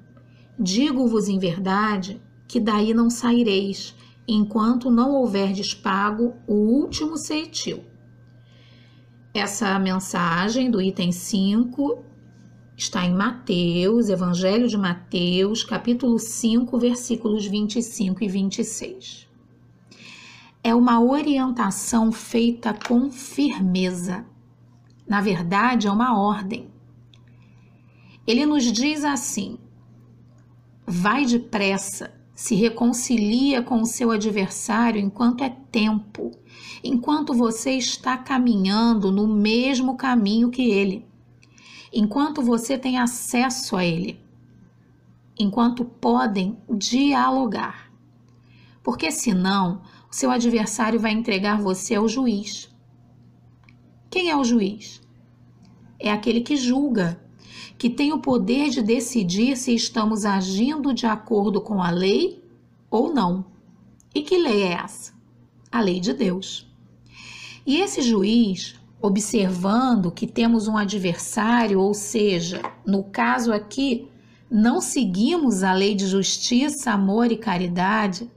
Digo-vos em verdade que daí não saireis, enquanto não houverdes pago o último ceitil. Essa mensagem do item 5 está em Mateus, Evangelho de Mateus, capítulo 5, versículos 25 e 26. É uma orientação feita com firmeza. Na verdade, é uma ordem. Ele nos diz assim: vai depressa, se reconcilia com o seu adversário enquanto é tempo, enquanto você está caminhando no mesmo caminho que ele, enquanto você tem acesso a ele, enquanto podem dialogar. Porque senão, o seu adversário vai entregar você ao juiz. Quem é o juiz? É aquele que julga, que tem o poder de decidir se estamos agindo de acordo com a lei ou não. E que lei é essa? A lei de Deus. E esse juiz, observando que temos um adversário, ou seja, no caso aqui, não seguimos a lei de justiça, amor e caridade,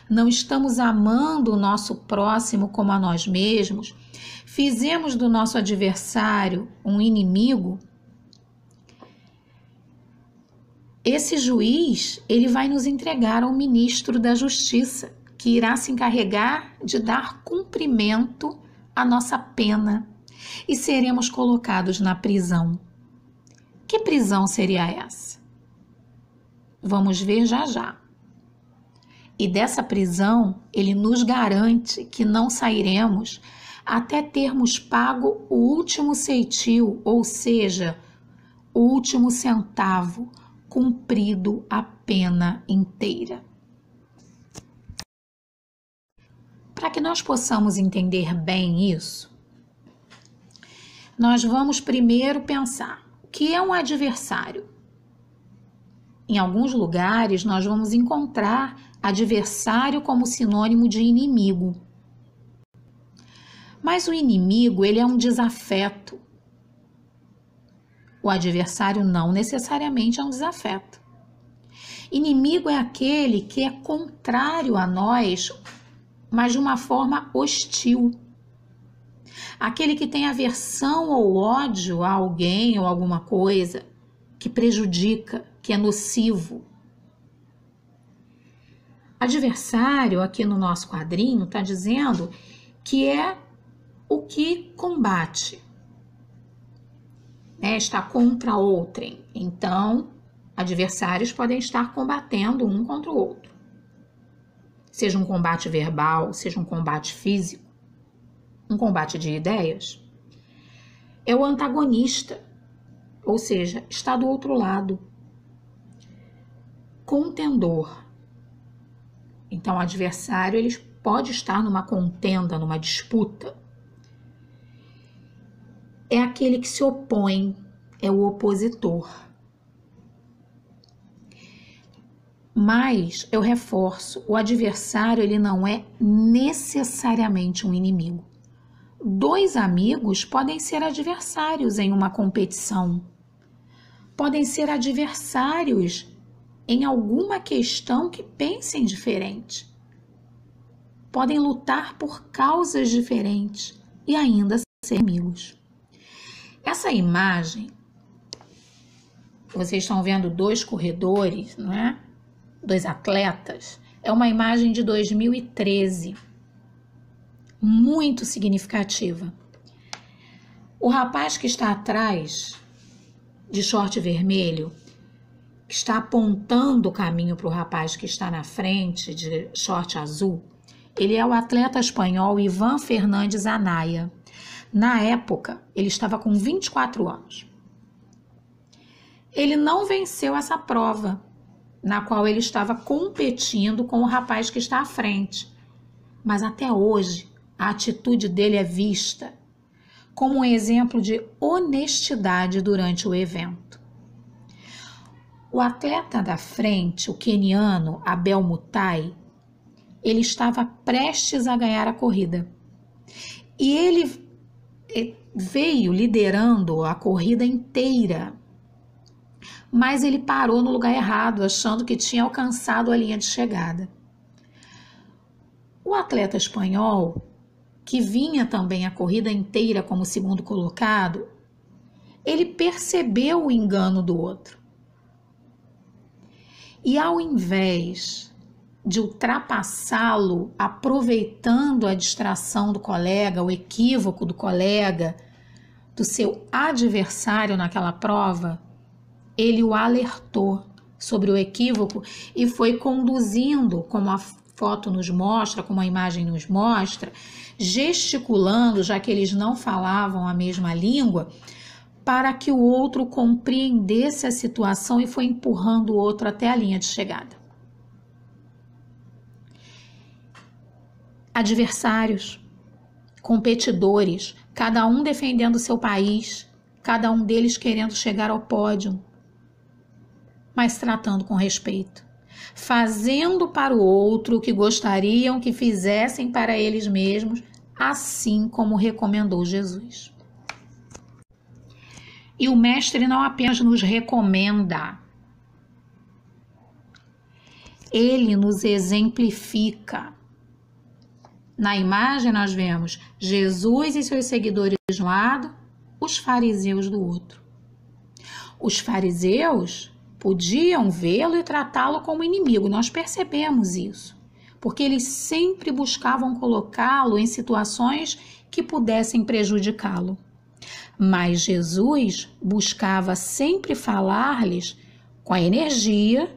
não estamos amando o nosso próximo como a nós mesmos, fizemos do nosso adversário um inimigo, esse juiz, ele vai nos entregar ao ministro da Justiça, que irá se encarregar de dar cumprimento à nossa pena e seremos colocados na prisão. Que prisão seria essa? Vamos ver já já. E dessa prisão, ele nos garante que não sairemos até termos pago o último ceitil, ou seja, o último centavo, cumprido a pena inteira. Para que nós possamos entender bem isso, nós vamos primeiro pensar o que é um adversário. Em alguns lugares, nós vamos encontrar adversário como sinônimo de inimigo. Mas o inimigo, ele é um desafeto. O adversário não necessariamente é um desafeto. Inimigo é aquele que é contrário a nós, mas de uma forma hostil. Aquele que tem aversão ou ódio a alguém ou alguma coisa, que prejudica, que é nocivo. Adversário, aqui no nosso quadrinho, está dizendo que é o que combate, né? Está contra outrem. Então, adversários podem estar combatendo um contra o outro. Seja um combate verbal, seja um combate físico, um combate de ideias. É o antagonista, ou seja, está do outro lado. Contendor. Então, o adversário ele pode estar numa contenda, numa disputa. É aquele que se opõe, é o opositor. Mas, eu reforço, o adversário ele não é necessariamente um inimigo. Dois amigos podem ser adversários em uma competição. Podem ser adversários em alguma questão que pensem diferente. Podem lutar por causas diferentes e ainda ser amigos. Essa imagem, vocês estão vendo dois corredores, não é? Dois atletas. É uma imagem de 2013, muito significativa. O rapaz que está atrás, de short vermelho, que está apontando o caminho para o rapaz que está na frente, de short azul, ele é o atleta espanhol Ivan Fernandes Anaya. Na época, ele estava com 24 anos. Ele não venceu essa prova, na qual ele estava competindo com o rapaz que está à frente. Mas até hoje, a atitude dele é vista como um exemplo de honestidade durante o evento. O atleta da frente, o queniano Abel Mutai, ele estava prestes a ganhar a corrida. E ele veio liderando a corrida inteira, mas ele parou no lugar errado, achando que tinha alcançado a linha de chegada. O atleta espanhol, que vinha também a corrida inteira como segundo colocado, ele percebeu o engano do outro. E ao invés de ultrapassá-lo, aproveitando a distração do colega, o equívoco do colega, do seu adversário naquela prova, ele o alertou sobre o equívoco e foi conduzindo, como a foto nos mostra, como a imagem nos mostra, gesticulando, já que eles não falavam a mesma língua, para que o outro compreendesse a situação e foi empurrando o outro até a linha de chegada. Adversários, competidores, cada um defendendo seu país, cada um deles querendo chegar ao pódio, mas tratando com respeito, fazendo para o outro o que gostariam que fizessem para eles mesmos, assim como recomendou Jesus. E o Mestre não apenas nos recomenda, ele nos exemplifica. Na imagem nós vemos Jesus e seus seguidores de um lado, os fariseus do outro. Os fariseus podiam vê-lo e tratá-lo como inimigo, nós percebemos isso, porque eles sempre buscavam colocá-lo em situações que pudessem prejudicá-lo. Mas Jesus buscava sempre falar-lhes com a energia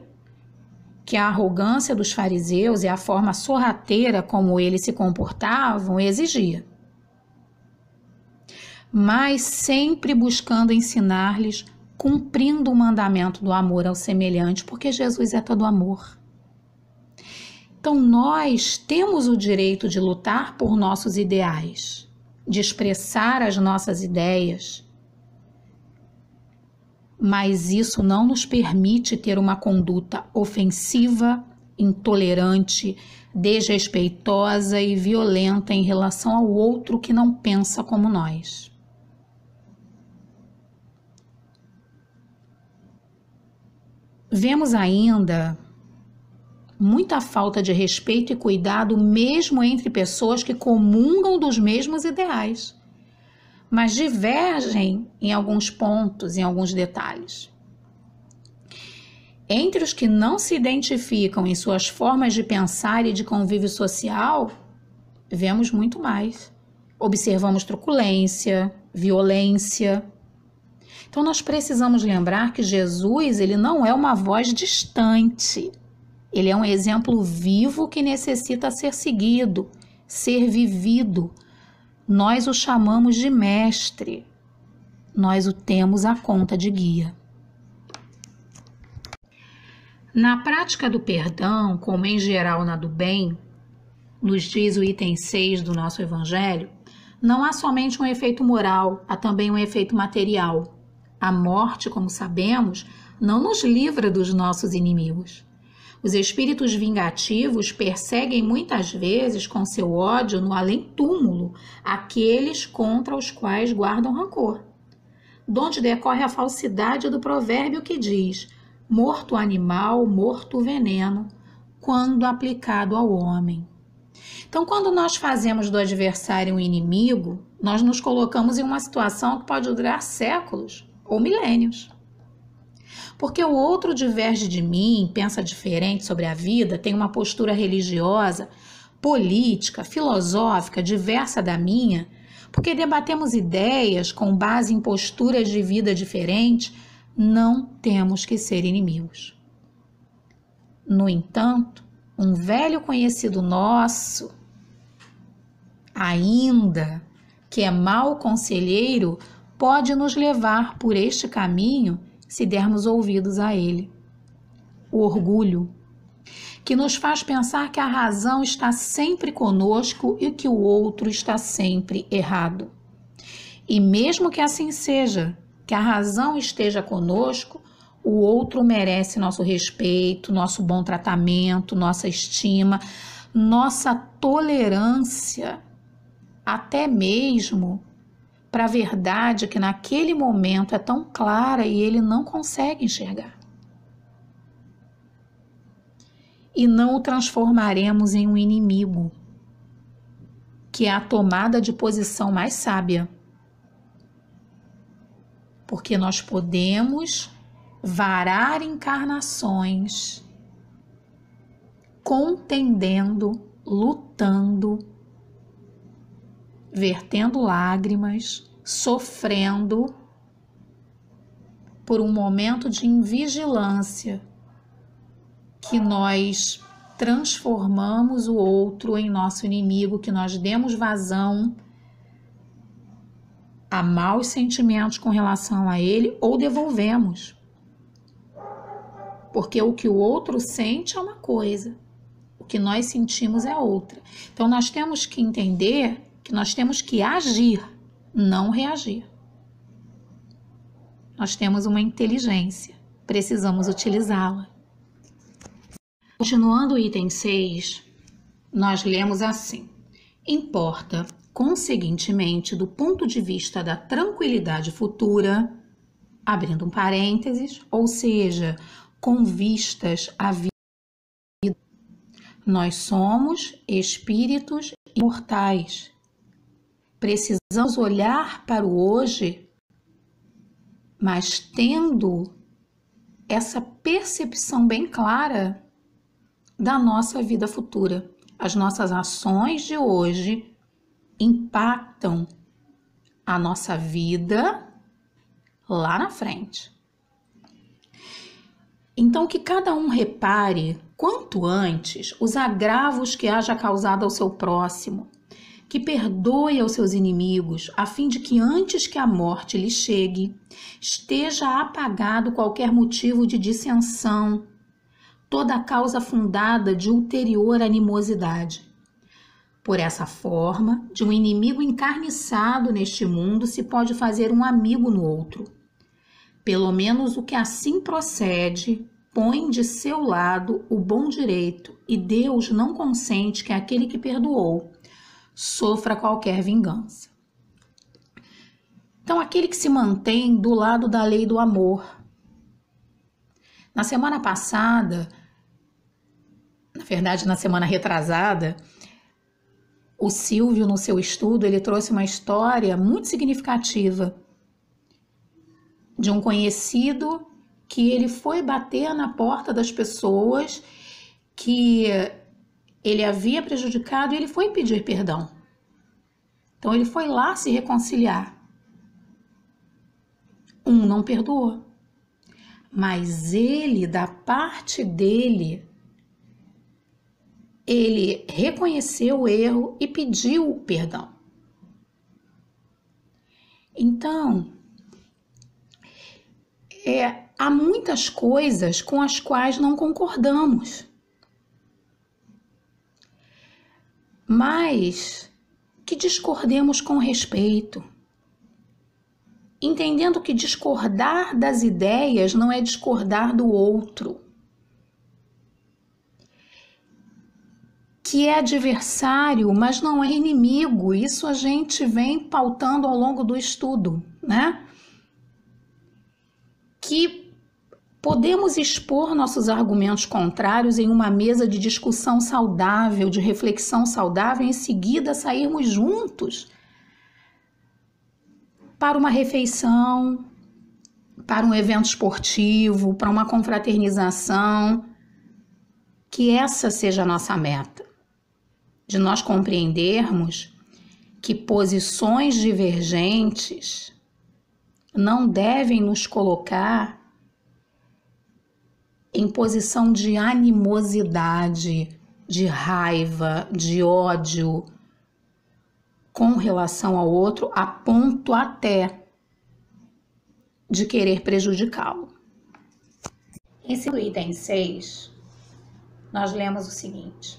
que a arrogância dos fariseus e a forma sorrateira como eles se comportavam exigia. Mas sempre buscando ensinar-lhes, cumprindo o mandamento do amor ao semelhante, porque Jesus é todo amor. Então nós temos o direito de lutar por nossos ideais, de expressar as nossas ideias, mas isso não nos permite ter uma conduta ofensiva, intolerante, desrespeitosa e violenta em relação ao outro que não pensa como nós. Vemos ainda muita falta de respeito e cuidado mesmo entre pessoas que comungam dos mesmos ideais, mas divergem em alguns pontos, em alguns detalhes. Entre os que não se identificam em suas formas de pensar e de convívio social, vemos muito mais. Observamos truculência, violência. Então nós precisamos lembrar que Jesus, ele não é uma voz distante. Ele é um exemplo vivo que necessita ser seguido, ser vivido. Nós o chamamos de mestre, nós o temos à conta de guia. Na prática do perdão, como em geral na do bem, nos diz o item 6 do nosso Evangelho, não há somente um efeito moral, há também um efeito material. A morte, como sabemos, não nos livra dos nossos inimigos. Os espíritos vingativos perseguem muitas vezes com seu ódio no além-túmulo aqueles contra os quais guardam rancor. Donde decorre a falsidade do provérbio que diz: morto o animal, morto o veneno, quando aplicado ao homem. Então, quando nós fazemos do adversário um inimigo, nós nos colocamos em uma situação que pode durar séculos ou milênios. Porque o outro diverge de mim, pensa diferente sobre a vida, tem uma postura religiosa, política, filosófica, diversa da minha, porque debatemos ideias com base em posturas de vida diferentes, não temos que ser inimigos. No entanto, um velho conhecido nosso, ainda que é mau conselheiro, pode nos levar por este caminho se dermos ouvidos a ele. O orgulho, que nos faz pensar que a razão está sempre conosco e que o outro está sempre errado. E mesmo que assim seja, que a razão esteja conosco, o outro merece nosso respeito, nosso bom tratamento, nossa estima, nossa tolerância, até mesmo para a verdade que naquele momento é tão clara e ele não consegue enxergar. E não o transformaremos em um inimigo, que é a tomada de posição mais sábia. Porque nós podemos varar encarnações contendendo, lutando, vertendo lágrimas, sofrendo por um momento de invigilância, que nós transformamos o outro em nosso inimigo, que nós demos vazão a maus sentimentos com relação a ele ou devolvemos. Porque o que o outro sente é uma coisa, o que nós sentimos é outra. Então nós temos que entender que nós temos que agir, não reagir. Nós temos uma inteligência, precisamos utilizá-la. Continuando o item 6, nós lemos assim: importa, conseguintemente, do ponto de vista da tranquilidade futura, abrindo um parênteses, ou seja, com vistas à vida, nós somos espíritos imortais. Precisamos olhar para o hoje, mas tendo essa percepção bem clara da nossa vida futura. As nossas ações de hoje impactam a nossa vida lá na frente. Então, que cada um repare quanto antes os agravos que haja causado ao seu próximo, que perdoe aos seus inimigos, a fim de que antes que a morte lhe chegue, esteja apagado qualquer motivo de dissensão, toda a causa fundada de ulterior animosidade. Por essa forma, de um inimigo encarniçado neste mundo se pode fazer um amigo no outro. Pelo menos o que assim procede, põe de seu lado o bom direito, e Deus não consente que aquele que perdoou sofra qualquer vingança. Então, aquele que se mantém do lado da lei do amor. Na semana passada, na verdade, na semana retrasada, o Silvio, no seu estudo, ele trouxe uma história muito significativa de um conhecido que ele foi bater na porta das pessoas que ele havia prejudicado e ele foi pedir perdão. Então, ele foi lá se reconciliar. Um não perdoou, mas ele, da parte dele, ele reconheceu o erro e pediu perdão. Então, há muitas coisas com as quais não concordamos, mas que discordemos com respeito, entendendo que discordar das ideias não é discordar do outro, que é adversário, mas não é inimigo. Isso a gente vem pautando ao longo do estudo, né? Que podemos expor nossos argumentos contrários em uma mesa de discussão saudável, de reflexão saudável, e em seguida sairmos juntos para uma refeição, para um evento esportivo, para uma confraternização, que essa seja a nossa meta, de nós compreendermos que posições divergentes não devem nos colocar em posição de animosidade, de raiva, de ódio com relação ao outro, a ponto até de querer prejudicá-lo. Esse item 6, nós lemos o seguinte: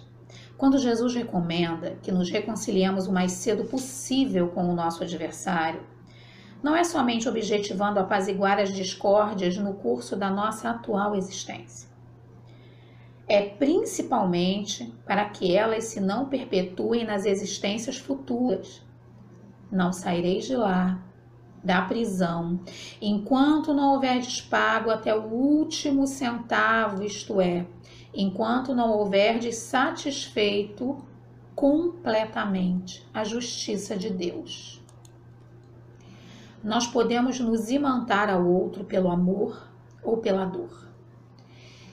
quando Jesus recomenda que nos reconciliemos o mais cedo possível com o nosso adversário, não é somente objetivando apaziguar as discórdias no curso da nossa atual existência. É principalmente para que elas se não perpetuem nas existências futuras. Não saireis de lá, da prisão, enquanto não houverdes pago até o último centavo, isto é, enquanto não houverdes satisfeito completamente a justiça de Deus. Nós podemos nos imantar ao outro pelo amor ou pela dor.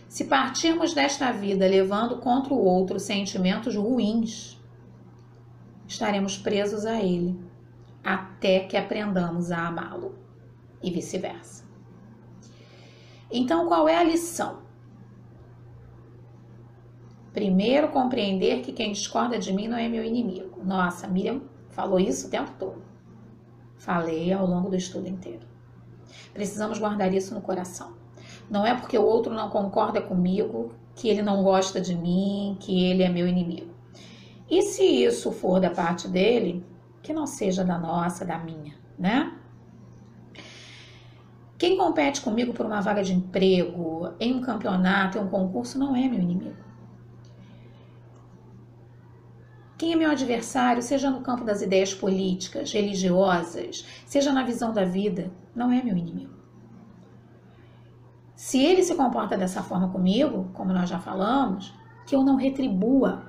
Se partirmos desta vida levando contra o outro sentimentos ruins, estaremos presos a ele, até que aprendamos a amá-lo e vice-versa. Então, qual é a lição? Primeiro, compreender que quem discorda de mim não é meu inimigo. Nossa, Miriam falou isso o tempo todo. Falei ao longo do estudo inteiro. Precisamos guardar isso no coração. Não é porque o outro não concorda comigo que ele não gosta de mim, que ele é meu inimigo. E se isso for da parte dele, que não seja da nossa, da minha, né? Quem compete comigo por uma vaga de emprego, em um campeonato, em um concurso, não é meu inimigo. Quem é meu adversário, seja no campo das ideias políticas, religiosas, seja na visão da vida, não é meu inimigo. Se ele se comporta dessa forma comigo, como nós já falamos, que eu não retribua,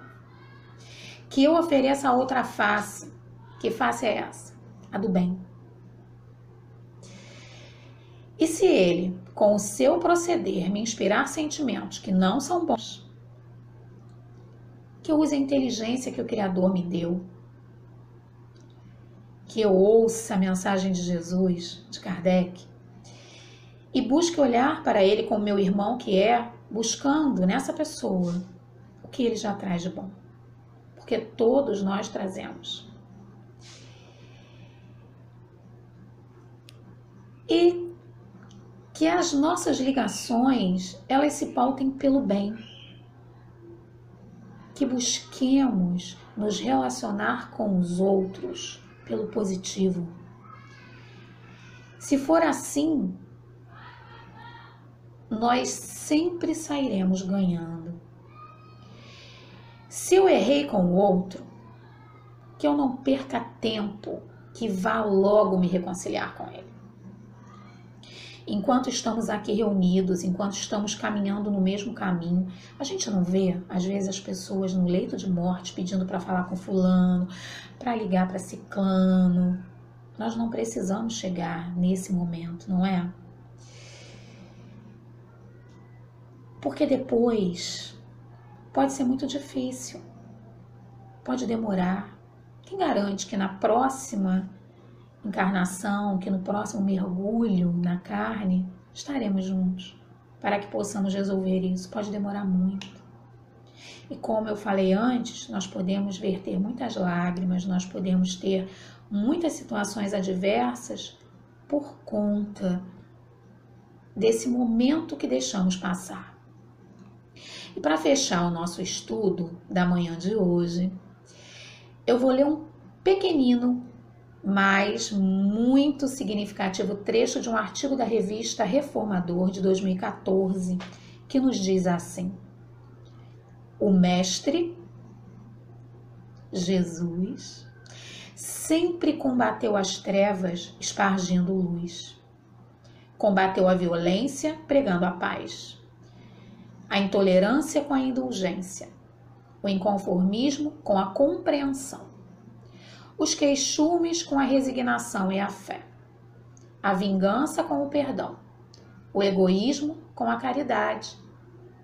que eu ofereça a outra face. Que face é essa? A do bem. E se ele, com o seu proceder, me inspirar sentimentos que não são bons, que eu use a inteligência que o Criador me deu, que eu ouça a mensagem de Jesus, de Kardec, e busque olhar para ele como meu irmão que é, buscando nessa pessoa o que ele já traz de bom. Porque todos nós trazemos. E que as nossas ligações, elas se pautem pelo bem. Que busquemos nos relacionar com os outros pelo positivo. Se for assim, nós sempre sairemos ganhando. Se eu errei com o outro, que eu não perca tempo, que vá logo me reconciliar com ele. Enquanto estamos aqui reunidos, enquanto estamos caminhando no mesmo caminho, a gente não vê, às vezes, as pessoas no leito de morte pedindo para falar com fulano, para ligar para ciclano. Nós não precisamos chegar nesse momento, não é? Porque depois pode ser muito difícil, pode demorar. Quem garante que na próxima encarnação, que no próximo mergulho na carne, estaremos juntos, para que possamos resolver isso? Pode demorar muito. E como eu falei antes, nós podemos verter muitas lágrimas, nós podemos ter muitas situações adversas por conta desse momento que deixamos passar. E para fechar o nosso estudo da manhã de hoje, eu vou ler um pequenino, mas muito significativo trecho de um artigo da revista Reformador de 2014, que nos diz assim: o Mestre, Jesus, sempre combateu as trevas espargindo luz. Combateu a violência pregando a paz. A intolerância com a indulgência, o inconformismo com a compreensão, os queixumes com a resignação e a fé, a vingança com o perdão, o egoísmo com a caridade,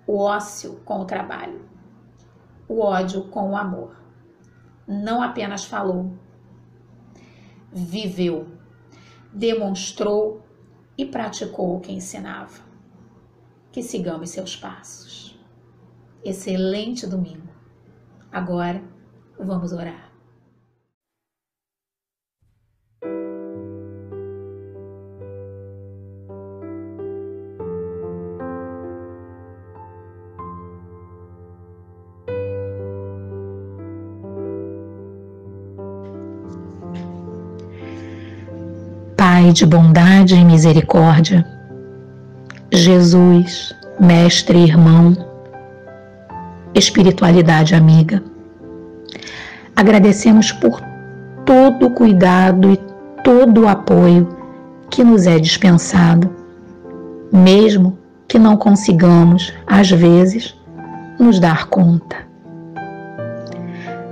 o ócio com o trabalho, o ódio com o amor. Não apenas falou, viveu, demonstrou e praticou o que ensinava. Que sigamos seus passos. Excelente domingo. Agora, vamos orar. Pai de bondade e misericórdia, Jesus, mestre e irmão, espiritualidade amiga, agradecemos por todo o cuidado e todo o apoio que nos é dispensado, mesmo que não consigamos, às vezes, nos dar conta.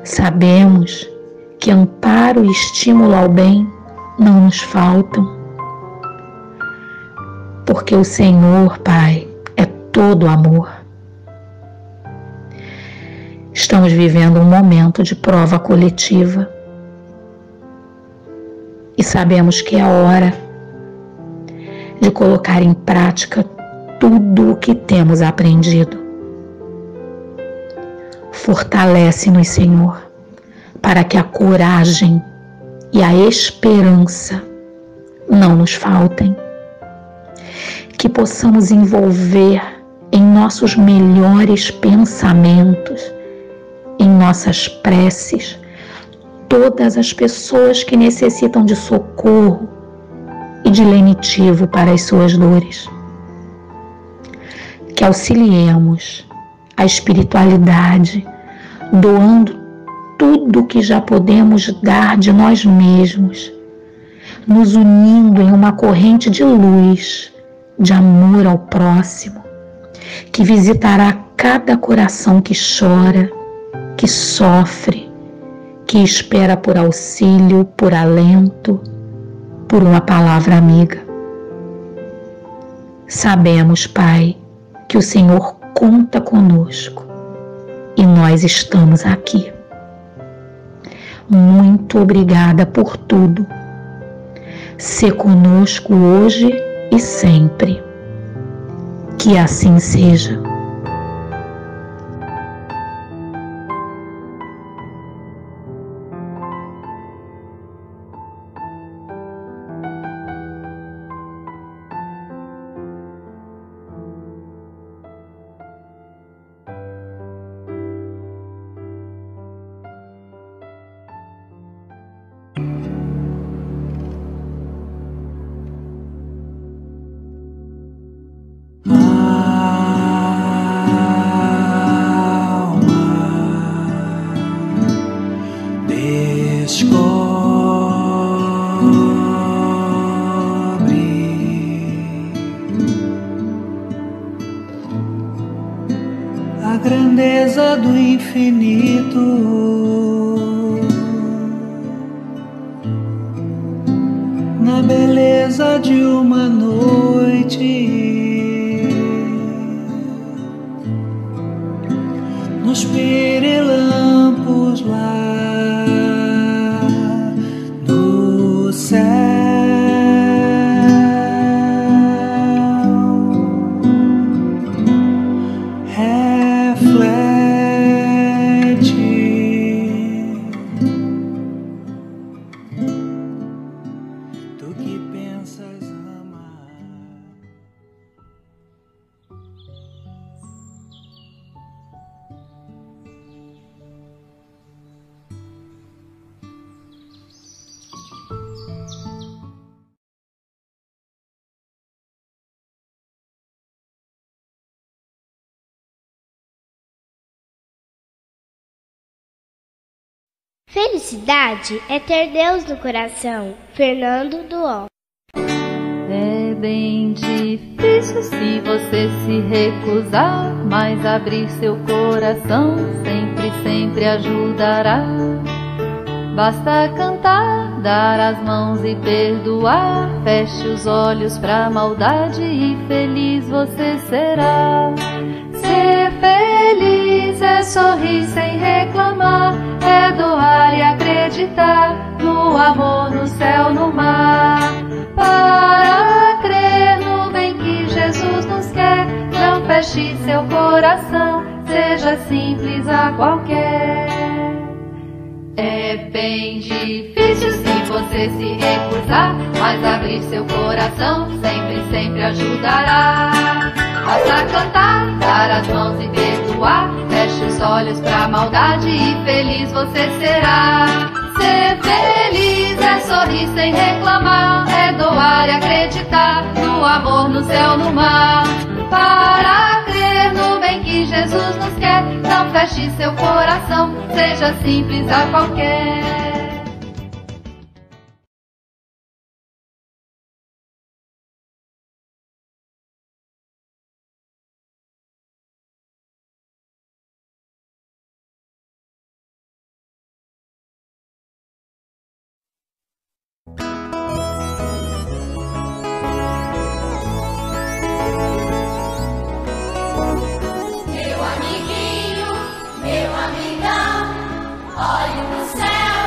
Sabemos que amparo e estímulo ao bem não nos faltam, porque o Senhor, Pai, é todo amor. Estamos vivendo um momento de prova coletiva. sabemos que é hora de colocar em prática tudo o que temos aprendido. Fortalece-nos, Senhor, para que a coragem e a esperança não nos faltem. Que possamos envolver em nossos melhores pensamentos, em nossas preces, todas as pessoas que necessitam de socorro e de lenitivo para as suas dores. Que auxiliemos a espiritualidade, doando tudo que já podemos dar de nós mesmos, nos unindo em uma corrente de luz, de amor ao próximo, que visitará cada coração que chora, que sofre, que espera por auxílio, por alento, por uma palavra amiga. Sabemos, Pai, que o Senhor conta conosco e nós estamos aqui. Muito obrigada por tudo. Sê conosco hoje e sempre. Que assim seja. A grandeza do infinito, na beleza de uma noite, nos pirilampos lá do céu. Felicidade é ter Deus no coração. Fernando Duó. É bem difícil se você se recusar, mas abrir seu coração sempre, sempre ajudará. Basta cantar, dar as mãos e perdoar. Feche os olhos pra maldade e feliz você será. Ser feliz é sorrir sem reclamar, é doar e acreditar no amor, no céu, no mar. Para crer no bem que Jesus nos quer, não feche seu coração, seja simples a qualquer. É bem difícil se você se recusar, mas abrir seu coração sempre, sempre ajudará. Basta cantar, dar as mãos e perdoar. Feche os olhos pra maldade e feliz você será. Ser feliz é sorrir sem reclamar, é doar e acreditar no amor, no céu, no mar. Para crer no bem que Jesus nos quer, não feche seu coração, seja simples a qualquer. Meu amigão, olhe pro céu,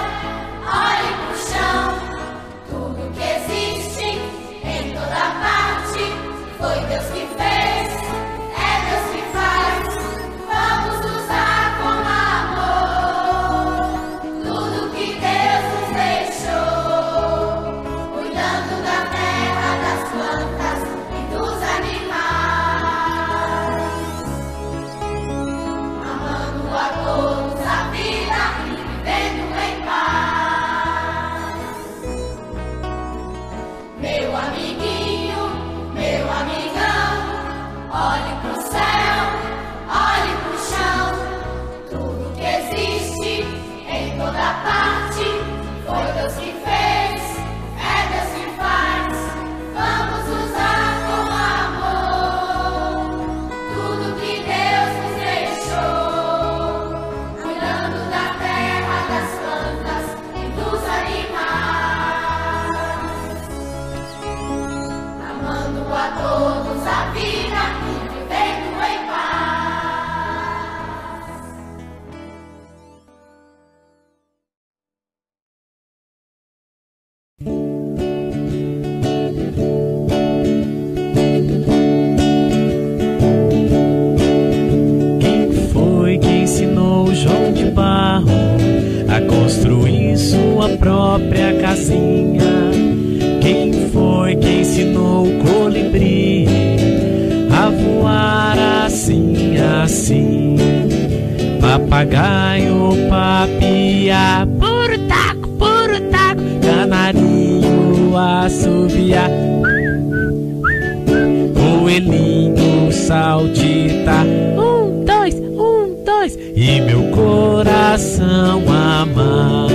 João de Barro a construir sua própria casinha? Quem foi que ensinou o colibri a voar assim, assim? Papagaio, papiá, puro taco, canarinho, assobiar, coelhinho, saltitar. E meu coração amar.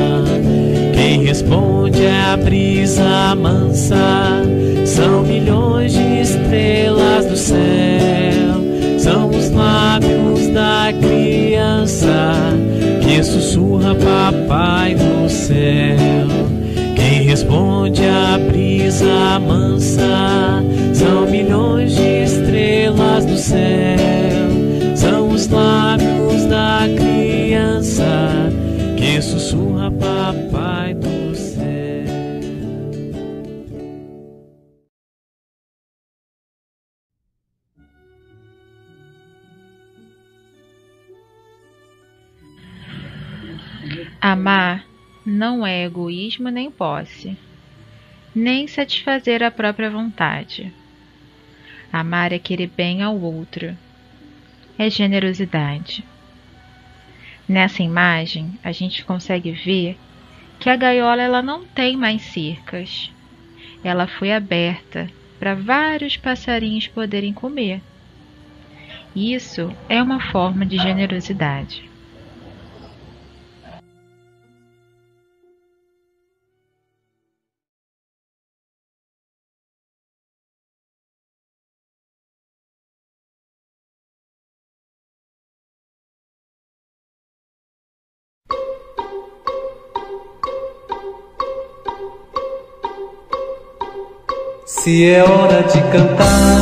Quem responde é a brisa mansa. São milhões de estrelas do céu. São os lábios da criança que sussurra papai do céu. Quem responde é a brisa mansa. São milhões de estrelas do céu. São os lábios da criança que sussurra papai do céu. Amar não é egoísmo nem posse, nem satisfazer a própria vontade. Amar é querer bem ao outro. É generosidade. Nessa imagem, a gente consegue ver que a gaiola ela não tem mais cercas. Ela foi aberta para vários passarinhos poderem comer. Isso é uma forma de generosidade. Se é hora de cantar,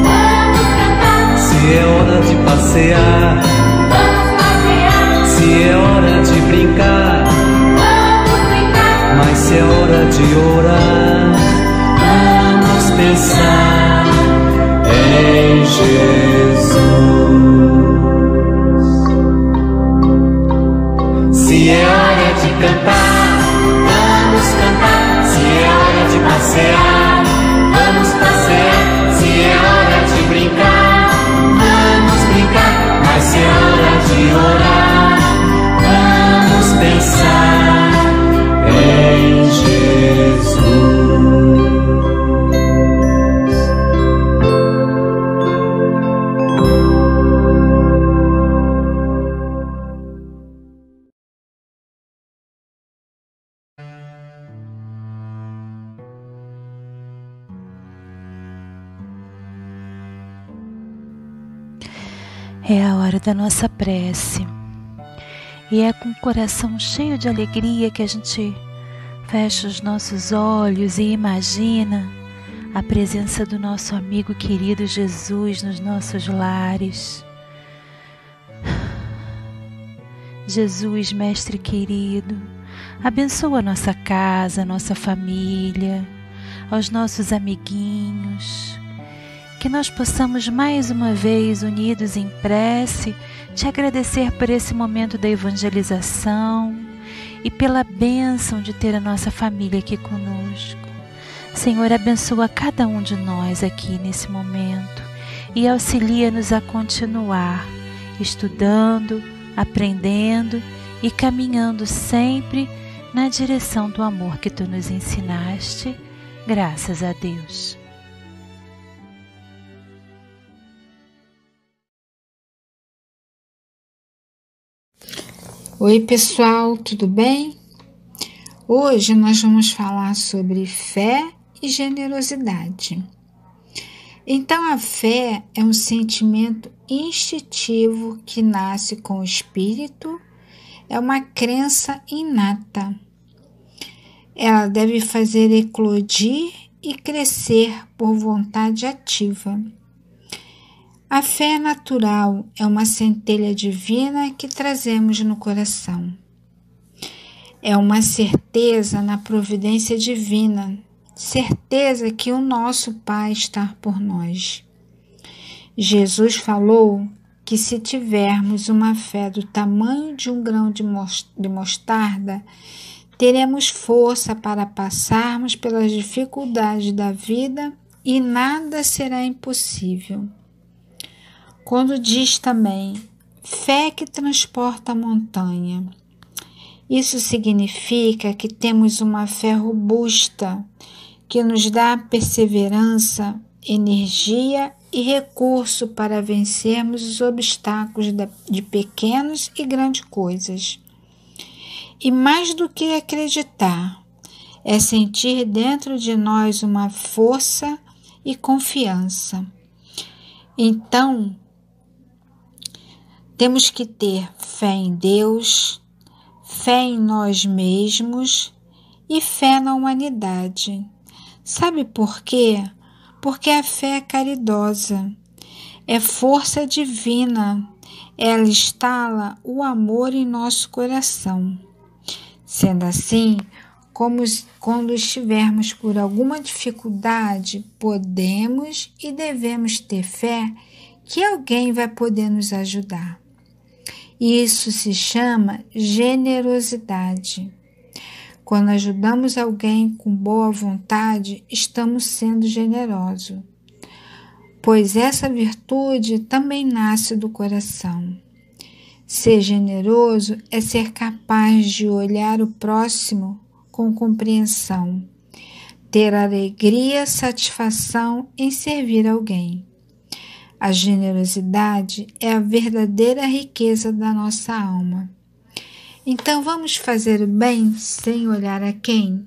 vamos cantar. Se é hora de passear, vamos passear. Se é hora de brincar, vamos brincar. Mas se é hora de orar, vamos pensar em Jesus. Se é hora de cantar, vamos cantar. Se é hora de passear, vamos passear. Se é hora de brincar, vamos brincar. Mas se é hora de orar, vamos pensar em Jesus. É a hora da nossa prece. E é com o coração cheio de alegria que a gente fecha os nossos olhos e imagina a presença do nosso amigo querido Jesus nos nossos lares. Jesus, Mestre querido, abençoa a nossa casa, a nossa família, aos nossos amiguinhos. Que nós possamos mais uma vez, unidos em prece, te agradecer por esse momento da evangelização e pela bênção de ter a nossa família aqui conosco. Senhor, abençoa cada um de nós aqui nesse momento e auxilia-nos a continuar estudando, aprendendo e caminhando sempre na direção do amor que Tu nos ensinaste. Graças a Deus. Oi pessoal, tudo bem? Hoje nós vamos falar sobre fé e generosidade. Então a fé é um sentimento instintivo que nasce com o espírito, é uma crença inata. Ela deve fazer eclodir e crescer por vontade ativa. A fé natural é uma centelha divina que trazemos no coração. É uma certeza na providência divina, certeza que o nosso Pai está por nós. Jesus falou que se tivermos uma fé do tamanho de um grão de mostarda, teremos força para passarmos pelas dificuldades da vida e nada será impossível. Quando diz também, fé que transporta a montanha, isso significa que temos uma fé robusta, que nos dá perseverança, energia e recurso para vencermos os obstáculos de pequenas e grandes coisas. E mais do que acreditar, é sentir dentro de nós uma força e confiança. Então, temos que ter fé em Deus, fé em nós mesmos e fé na humanidade. Sabe por quê? Porque a fé é caridosa, é força divina, ela instala o amor em nosso coração. Sendo assim, quando estivermos por alguma dificuldade, podemos e devemos ter fé que alguém vai poder nos ajudar. Isso se chama generosidade. Quando ajudamos alguém com boa vontade, estamos sendo generosos, pois essa virtude também nasce do coração. Ser generoso é ser capaz de olhar o próximo com compreensão, ter alegria, satisfação em servir alguém. A generosidade é a verdadeira riqueza da nossa alma. Então vamos fazer o bem sem olhar a quem?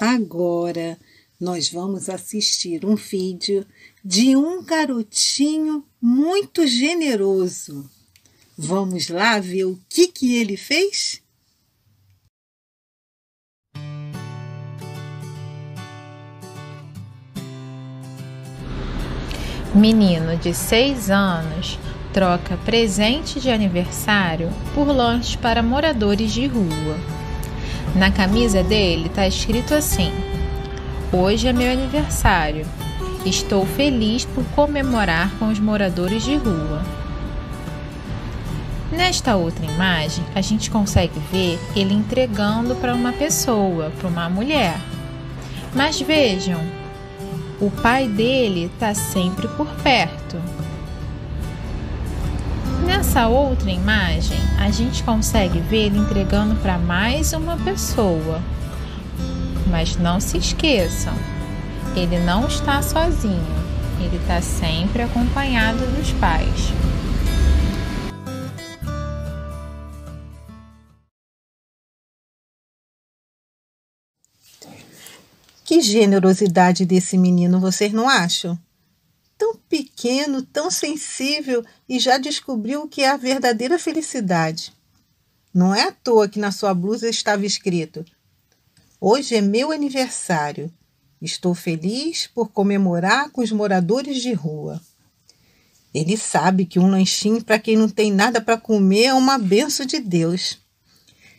Agora nós vamos assistir um vídeo de um garotinho muito generoso. Vamos lá ver o que ele fez? Menino de 6 anos troca presente de aniversário por lanche para moradores de rua. Na camisa dele está escrito assim: hoje é meu aniversário. Estou feliz por comemorar com os moradores de rua. Nesta outra imagem, a gente consegue ver ele entregando para uma pessoa, para uma mulher. Mas vejam, o pai dele está sempre por perto. Nessa outra imagem, a gente consegue ver ele entregando para mais uma pessoa. Mas não se esqueçam, ele não está sozinho, ele está sempre acompanhado dos pais. Que generosidade desse menino, vocês não acham? Tão pequeno, tão sensível e já descobriu o que é a verdadeira felicidade. Não é à toa que na sua blusa estava escrito: hoje é meu aniversário. Estou feliz por comemorar com os moradores de rua. Ele sabe que um lanchinho para quem não tem nada para comer é uma bênção de Deus.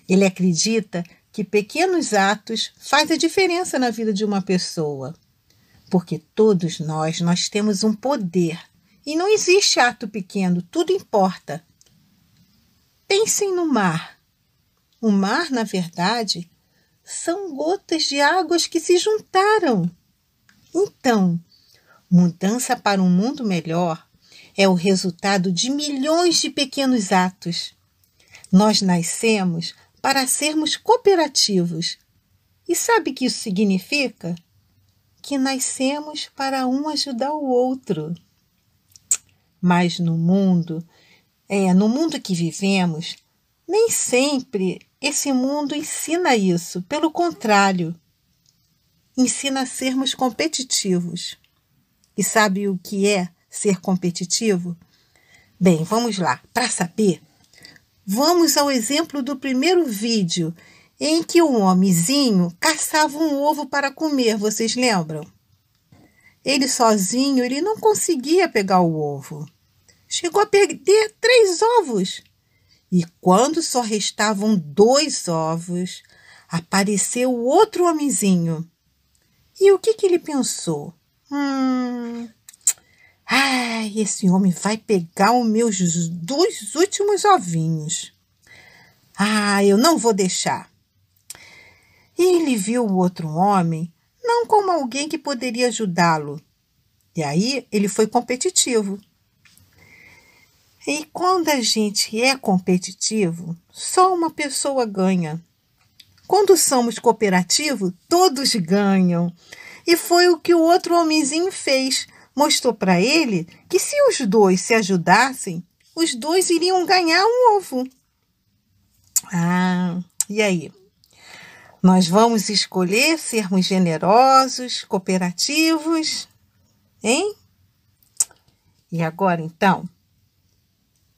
Ele acredita que pequenos atos fazem a diferença na vida de uma pessoa. Porque todos nós temos um poder. E não existe ato pequeno, tudo importa. Pensem no mar. O mar, na verdade, são gotas de águas que se juntaram. Então, mudança para um mundo melhor é o resultado de milhões de pequenos atos. Nós nascemos para sermos cooperativos. E sabe o que isso significa? Que nascemos para um ajudar o outro. Mas no mundo que vivemos, nem sempre esse mundo ensina isso. Pelo contrário, ensina a sermos competitivos. E sabe o que é ser competitivo? Bem, vamos lá. Para saber, vamos ao exemplo do primeiro vídeo, em que um homenzinho caçava um ovo para comer, vocês lembram? Ele sozinho, ele não conseguia pegar o ovo. Chegou a perder 3 ovos. E quando só restavam 2 ovos, apareceu outro homenzinho. E o que ele pensou? Esse homem vai pegar os meus 2 últimos ovinhos. Eu não vou deixar. E ele viu o outro homem não como alguém que poderia ajudá-lo. E aí ele foi competitivo. E quando a gente é competitivo, só uma pessoa ganha. Quando somos cooperativos, todos ganham. E foi o que o outro homenzinho fez. Mostrou para ele que se os 2 se ajudassem, os 2 iriam ganhar um ovo. E aí? Nós vamos escolher sermos generosos, cooperativos, hein? E agora, então,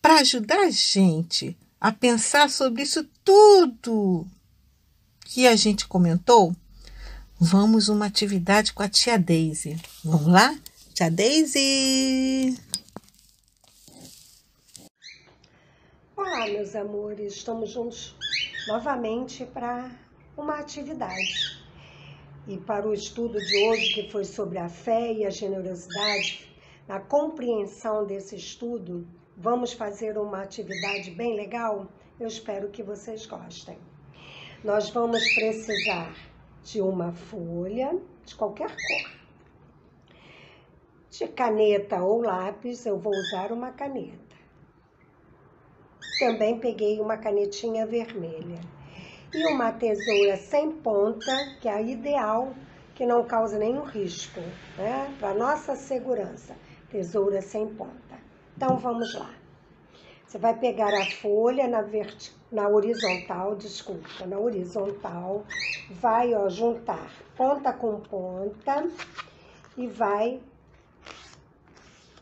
para ajudar a gente a pensar sobre isso tudo que a gente comentou, vamos uma atividade com a tia Daisy. Vamos lá? Tia Daisy! Olá, meus amores. Estamos juntos novamente para uma atividade. E para o estudo de hoje, que foi sobre a fé e a generosidade, na compreensão desse estudo, vamos fazer uma atividade bem legal? Eu espero que vocês gostem. Nós vamos precisar de uma folha de qualquer cor. De caneta ou lápis, eu vou usar uma caneta. Também peguei uma canetinha vermelha. E uma tesoura sem ponta, que é a ideal, que não causa nenhum risco, né? Para nossa segurança, tesoura sem ponta. Então, vamos lá. Você vai pegar a folha na na horizontal, desculpa, na horizontal, vai, ó, juntar ponta com ponta e vai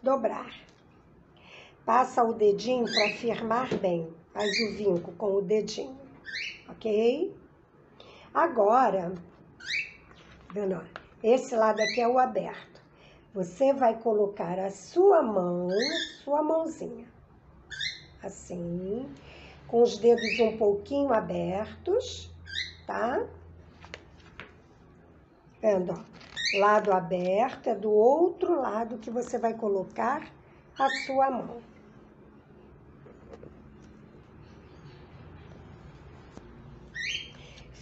dobrar. Passa o dedinho para firmar bem, faz o vinco com o dedinho, ok? Agora, vendo, ó, esse lado aqui é o aberto. Você vai colocar a sua mão, sua mãozinha, assim, com os dedos um pouquinho abertos, tá? Vendo, ó, lado aberto é do outro lado que você vai colocar a sua mão.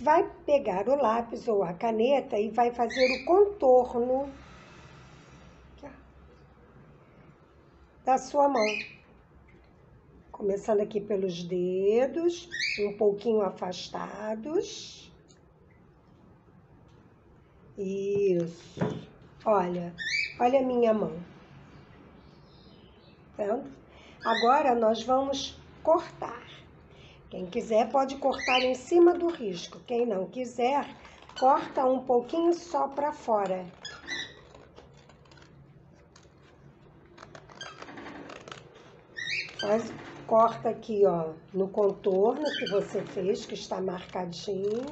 Vai pegar o lápis ou a caneta e vai fazer o contorno da sua mão. Começando aqui pelos dedos, um pouquinho afastados. Isso. Olha a minha mão. Vendo? Agora nós vamos cortar. Quem quiser pode cortar em cima do risco. Quem não quiser, corta um pouquinho só para fora. Corta aqui, ó, no contorno que você fez, que está marcadinho.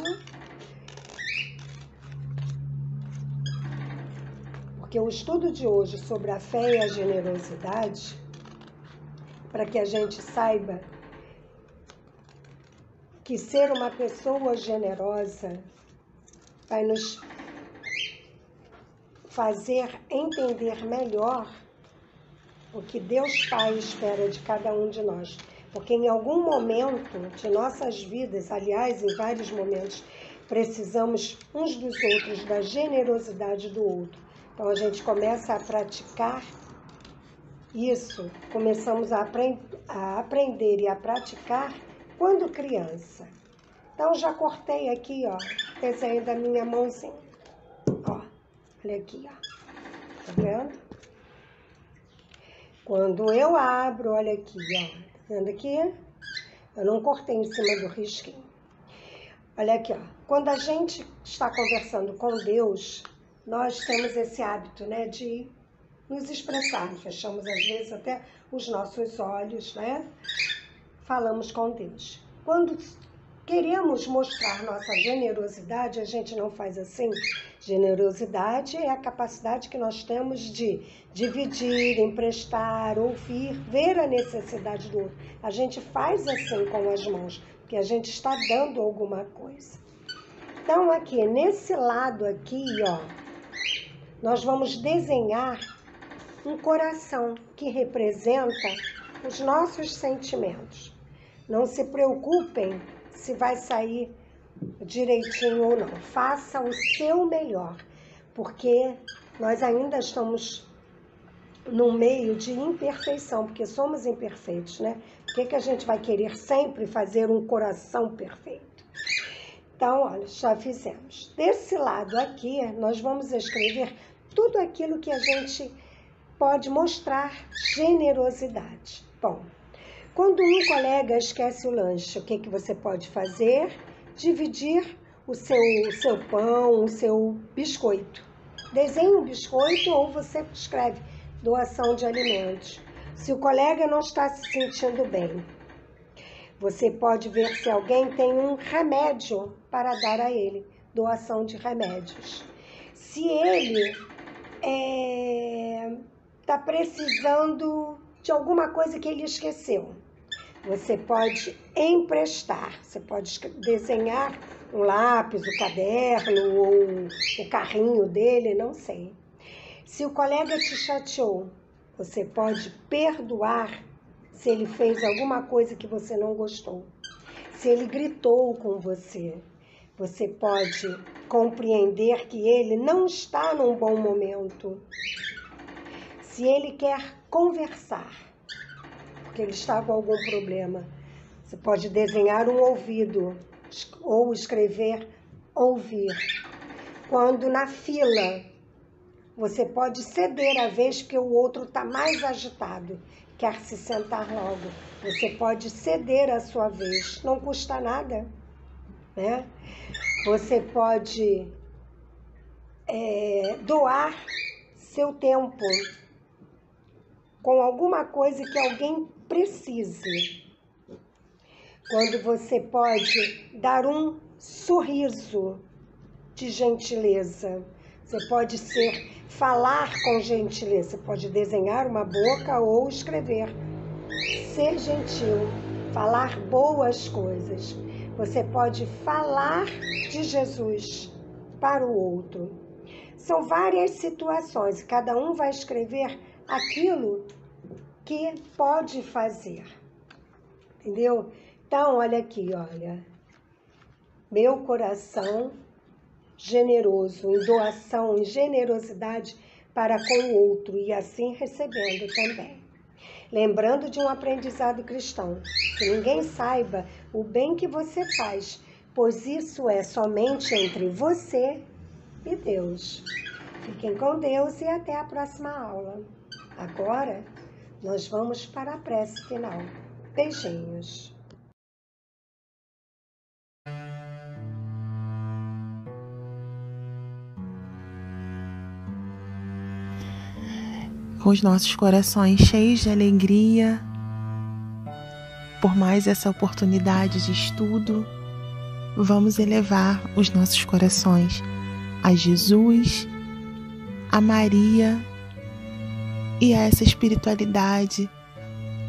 Porque o estudo de hoje sobre a fé e a generosidade, para que a gente saiba que ser uma pessoa generosa vai nos fazer entender melhor o que Deus Pai espera de cada um de nós. Porque em algum momento de nossas vidas, aliás, em vários momentos, precisamos uns dos outros, da generosidade do outro. Então a gente começa a praticar isso, começamos a aprender e a praticar quando criança. Então já cortei aqui, ó, o desenho da minha mãozinha. Ó, olha aqui, ó. Tá vendo? Quando eu abro, olha aqui, ó. Tá vendo aqui? Eu não cortei em cima do risquinho. Olha aqui, ó. Quando a gente está conversando com Deus, nós temos esse hábito, né, de nos expressar. Fechamos às vezes até os nossos olhos, né? Falamos com Deus. Quando queremos mostrar nossa generosidade, a gente não faz assim. Generosidade é a capacidade que nós temos de dividir, emprestar, ouvir, ver a necessidade do outro. A gente faz assim com as mãos, porque a gente está dando alguma coisa. Então aqui, nesse lado aqui, ó, nós vamos desenhar um coração que representa os nossos sentimentos. Não se preocupem se vai sair direitinho ou não. Faça o seu melhor, porque nós ainda estamos no meio de imperfeição, porque somos imperfeitos, né? Por que a gente vai querer sempre fazer um coração perfeito? Então, olha, já fizemos. Desse lado aqui, nós vamos escrever tudo aquilo que a gente pode mostrar generosidade. Bom, quando um colega esquece o lanche, o que você pode fazer? Dividir o seu pão, o seu biscoito. Desenhe um biscoito ou você escreve doação de alimentos. Se o colega não está se sentindo bem, você pode ver se alguém tem um remédio para dar a ele, doação de remédios. Se ele está precisando de alguma coisa que ele esqueceu, você pode emprestar, você pode desenhar um lápis, o caderno ou o carrinho dele, não sei. Se o colega te chateou, você pode perdoar se ele fez alguma coisa que você não gostou. Se ele gritou com você, você pode compreender que ele não está num bom momento. Se ele quer conversar, porque ele está com algum problema, você pode desenhar um ouvido ou escrever ouvir. Quando na fila, você pode ceder a vez porque o outro está mais agitado, quer se sentar logo. Você pode ceder a sua vez, não custa nada, né? Você pode doar seu tempo com alguma coisa que alguém precise. Quando você pode dar um sorriso de gentileza, você pode falar com gentileza, você pode desenhar uma boca ou escrever. Ser gentil, falar boas coisas. Você pode falar de Jesus para o outro. São várias situações, cada um vai escrever aquilo que pode fazer. Entendeu? Então, olha aqui, olha. Meu coração generoso, em doação, em generosidade para com o outro e assim recebendo também. Lembrando de um aprendizado cristão, que ninguém saiba o bem que você faz, pois isso é somente entre você e Deus. Fiquem com Deus e até a próxima aula. Agora, nós vamos para a prece final. Beijinhos. Com os nossos corações cheios de alegria, por mais essa oportunidade de estudo, vamos elevar os nossos corações a Jesus, a Maria e a essa espiritualidade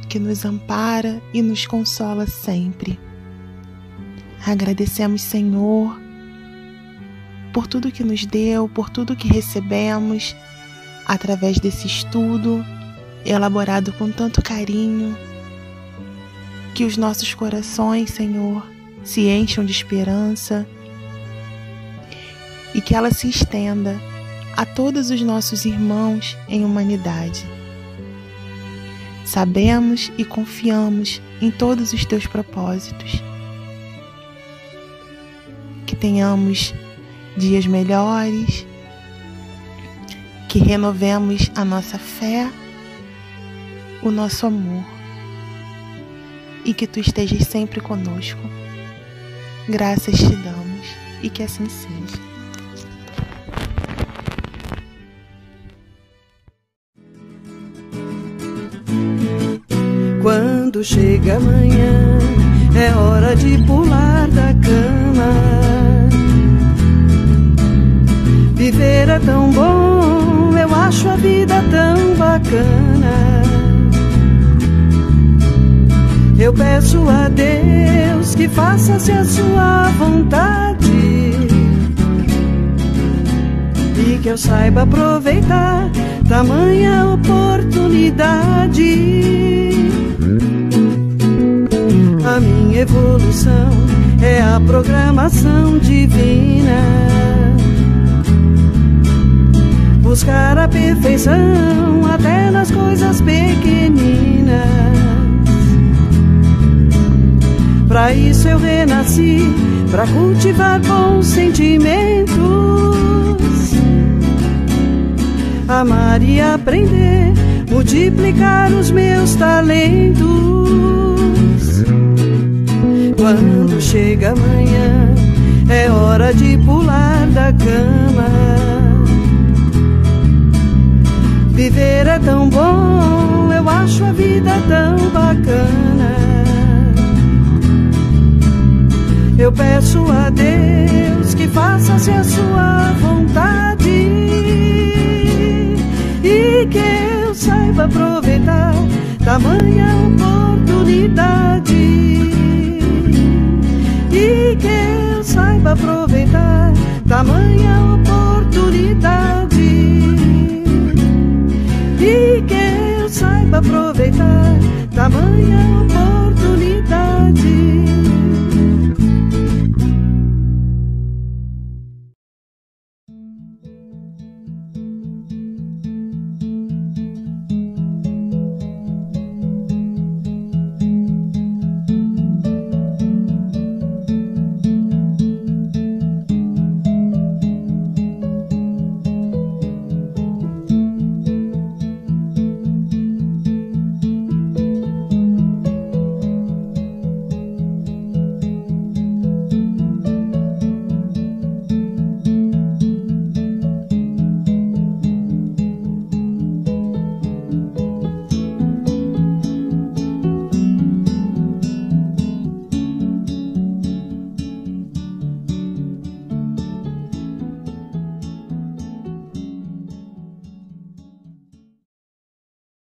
que nos ampara e nos consola sempre. Agradecemos, Senhor, por tudo que nos deu, por tudo que recebemos, através desse estudo elaborado com tanto carinho, que os nossos corações, Senhor, se encham de esperança e que ela se estenda a todos os nossos irmãos em humanidade. Sabemos e confiamos em todos os teus propósitos. Que tenhamos dias melhores, que renovemos a nossa fé, o nosso amor, e que tu estejas sempre conosco. Graças te damos e que assim seja. Quando chega amanhã, é hora de pular da cama. Viver é tão bom, eu acho a vida tão bacana. Eu peço a Deus que faça-se a sua vontade e que eu saiba aproveitar tamanha oportunidade. A minha evolução é a programação divina. Buscar a perfeição até nas coisas pequeninas. Pra isso eu renasci, pra cultivar bons sentimentos, amar e aprender, multiplicar os meus talentos. Quando chega amanhã, é hora de pular da cama. Viver é tão bom, eu acho a vida tão bacana. Eu peço a Deus que faça-se a sua vontade e que eu saiba aproveitar tamanha oportunidade. E que eu saiba aproveitar tamanha oportunidade. E que eu saiba aproveitar tamanha oportunidade.